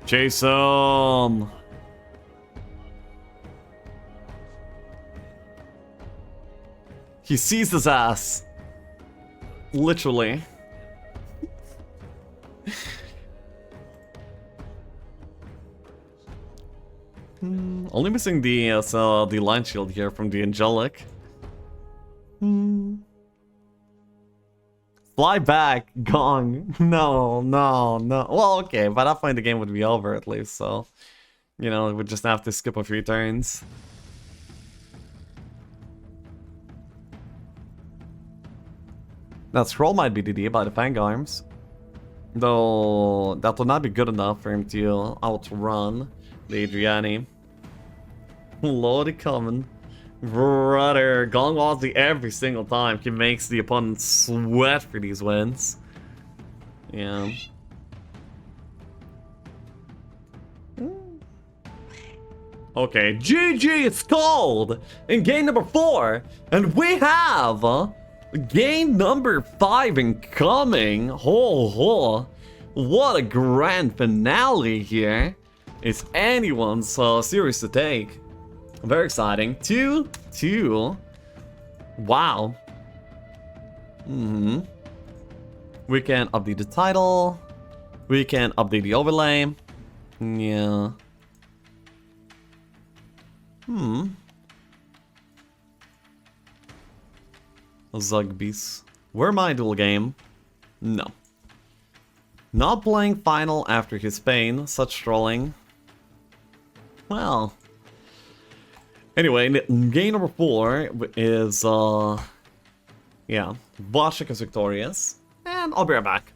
Chase him! He sees his ass. Literally. Only missing the line shield here from the angelic. Fly back, Gong. No. Well, okay, by that point the game would be over at least, so you know, we'd just have to skip a few turns. That scroll might be DD by the Fang Arms. Though that would not be good enough for him to outrun the Adriani. Lordy coming. Brother, Gongwazy every single time he makes the opponent sweat for these wins. Yeah. Okay, GG, it's called in game number 4, and we have game number 5 incoming. What a grand finale here. It's anyone's series to take. Very exciting. 2-2. Wow. We can update the title. We can update the overlay. Yeah. Zugbees. Where my dual game? No. Not playing final after his pain. Such trolling. Well. Anyway, game number 4 is, yeah, Wojtek is victorious, and I'll be right back.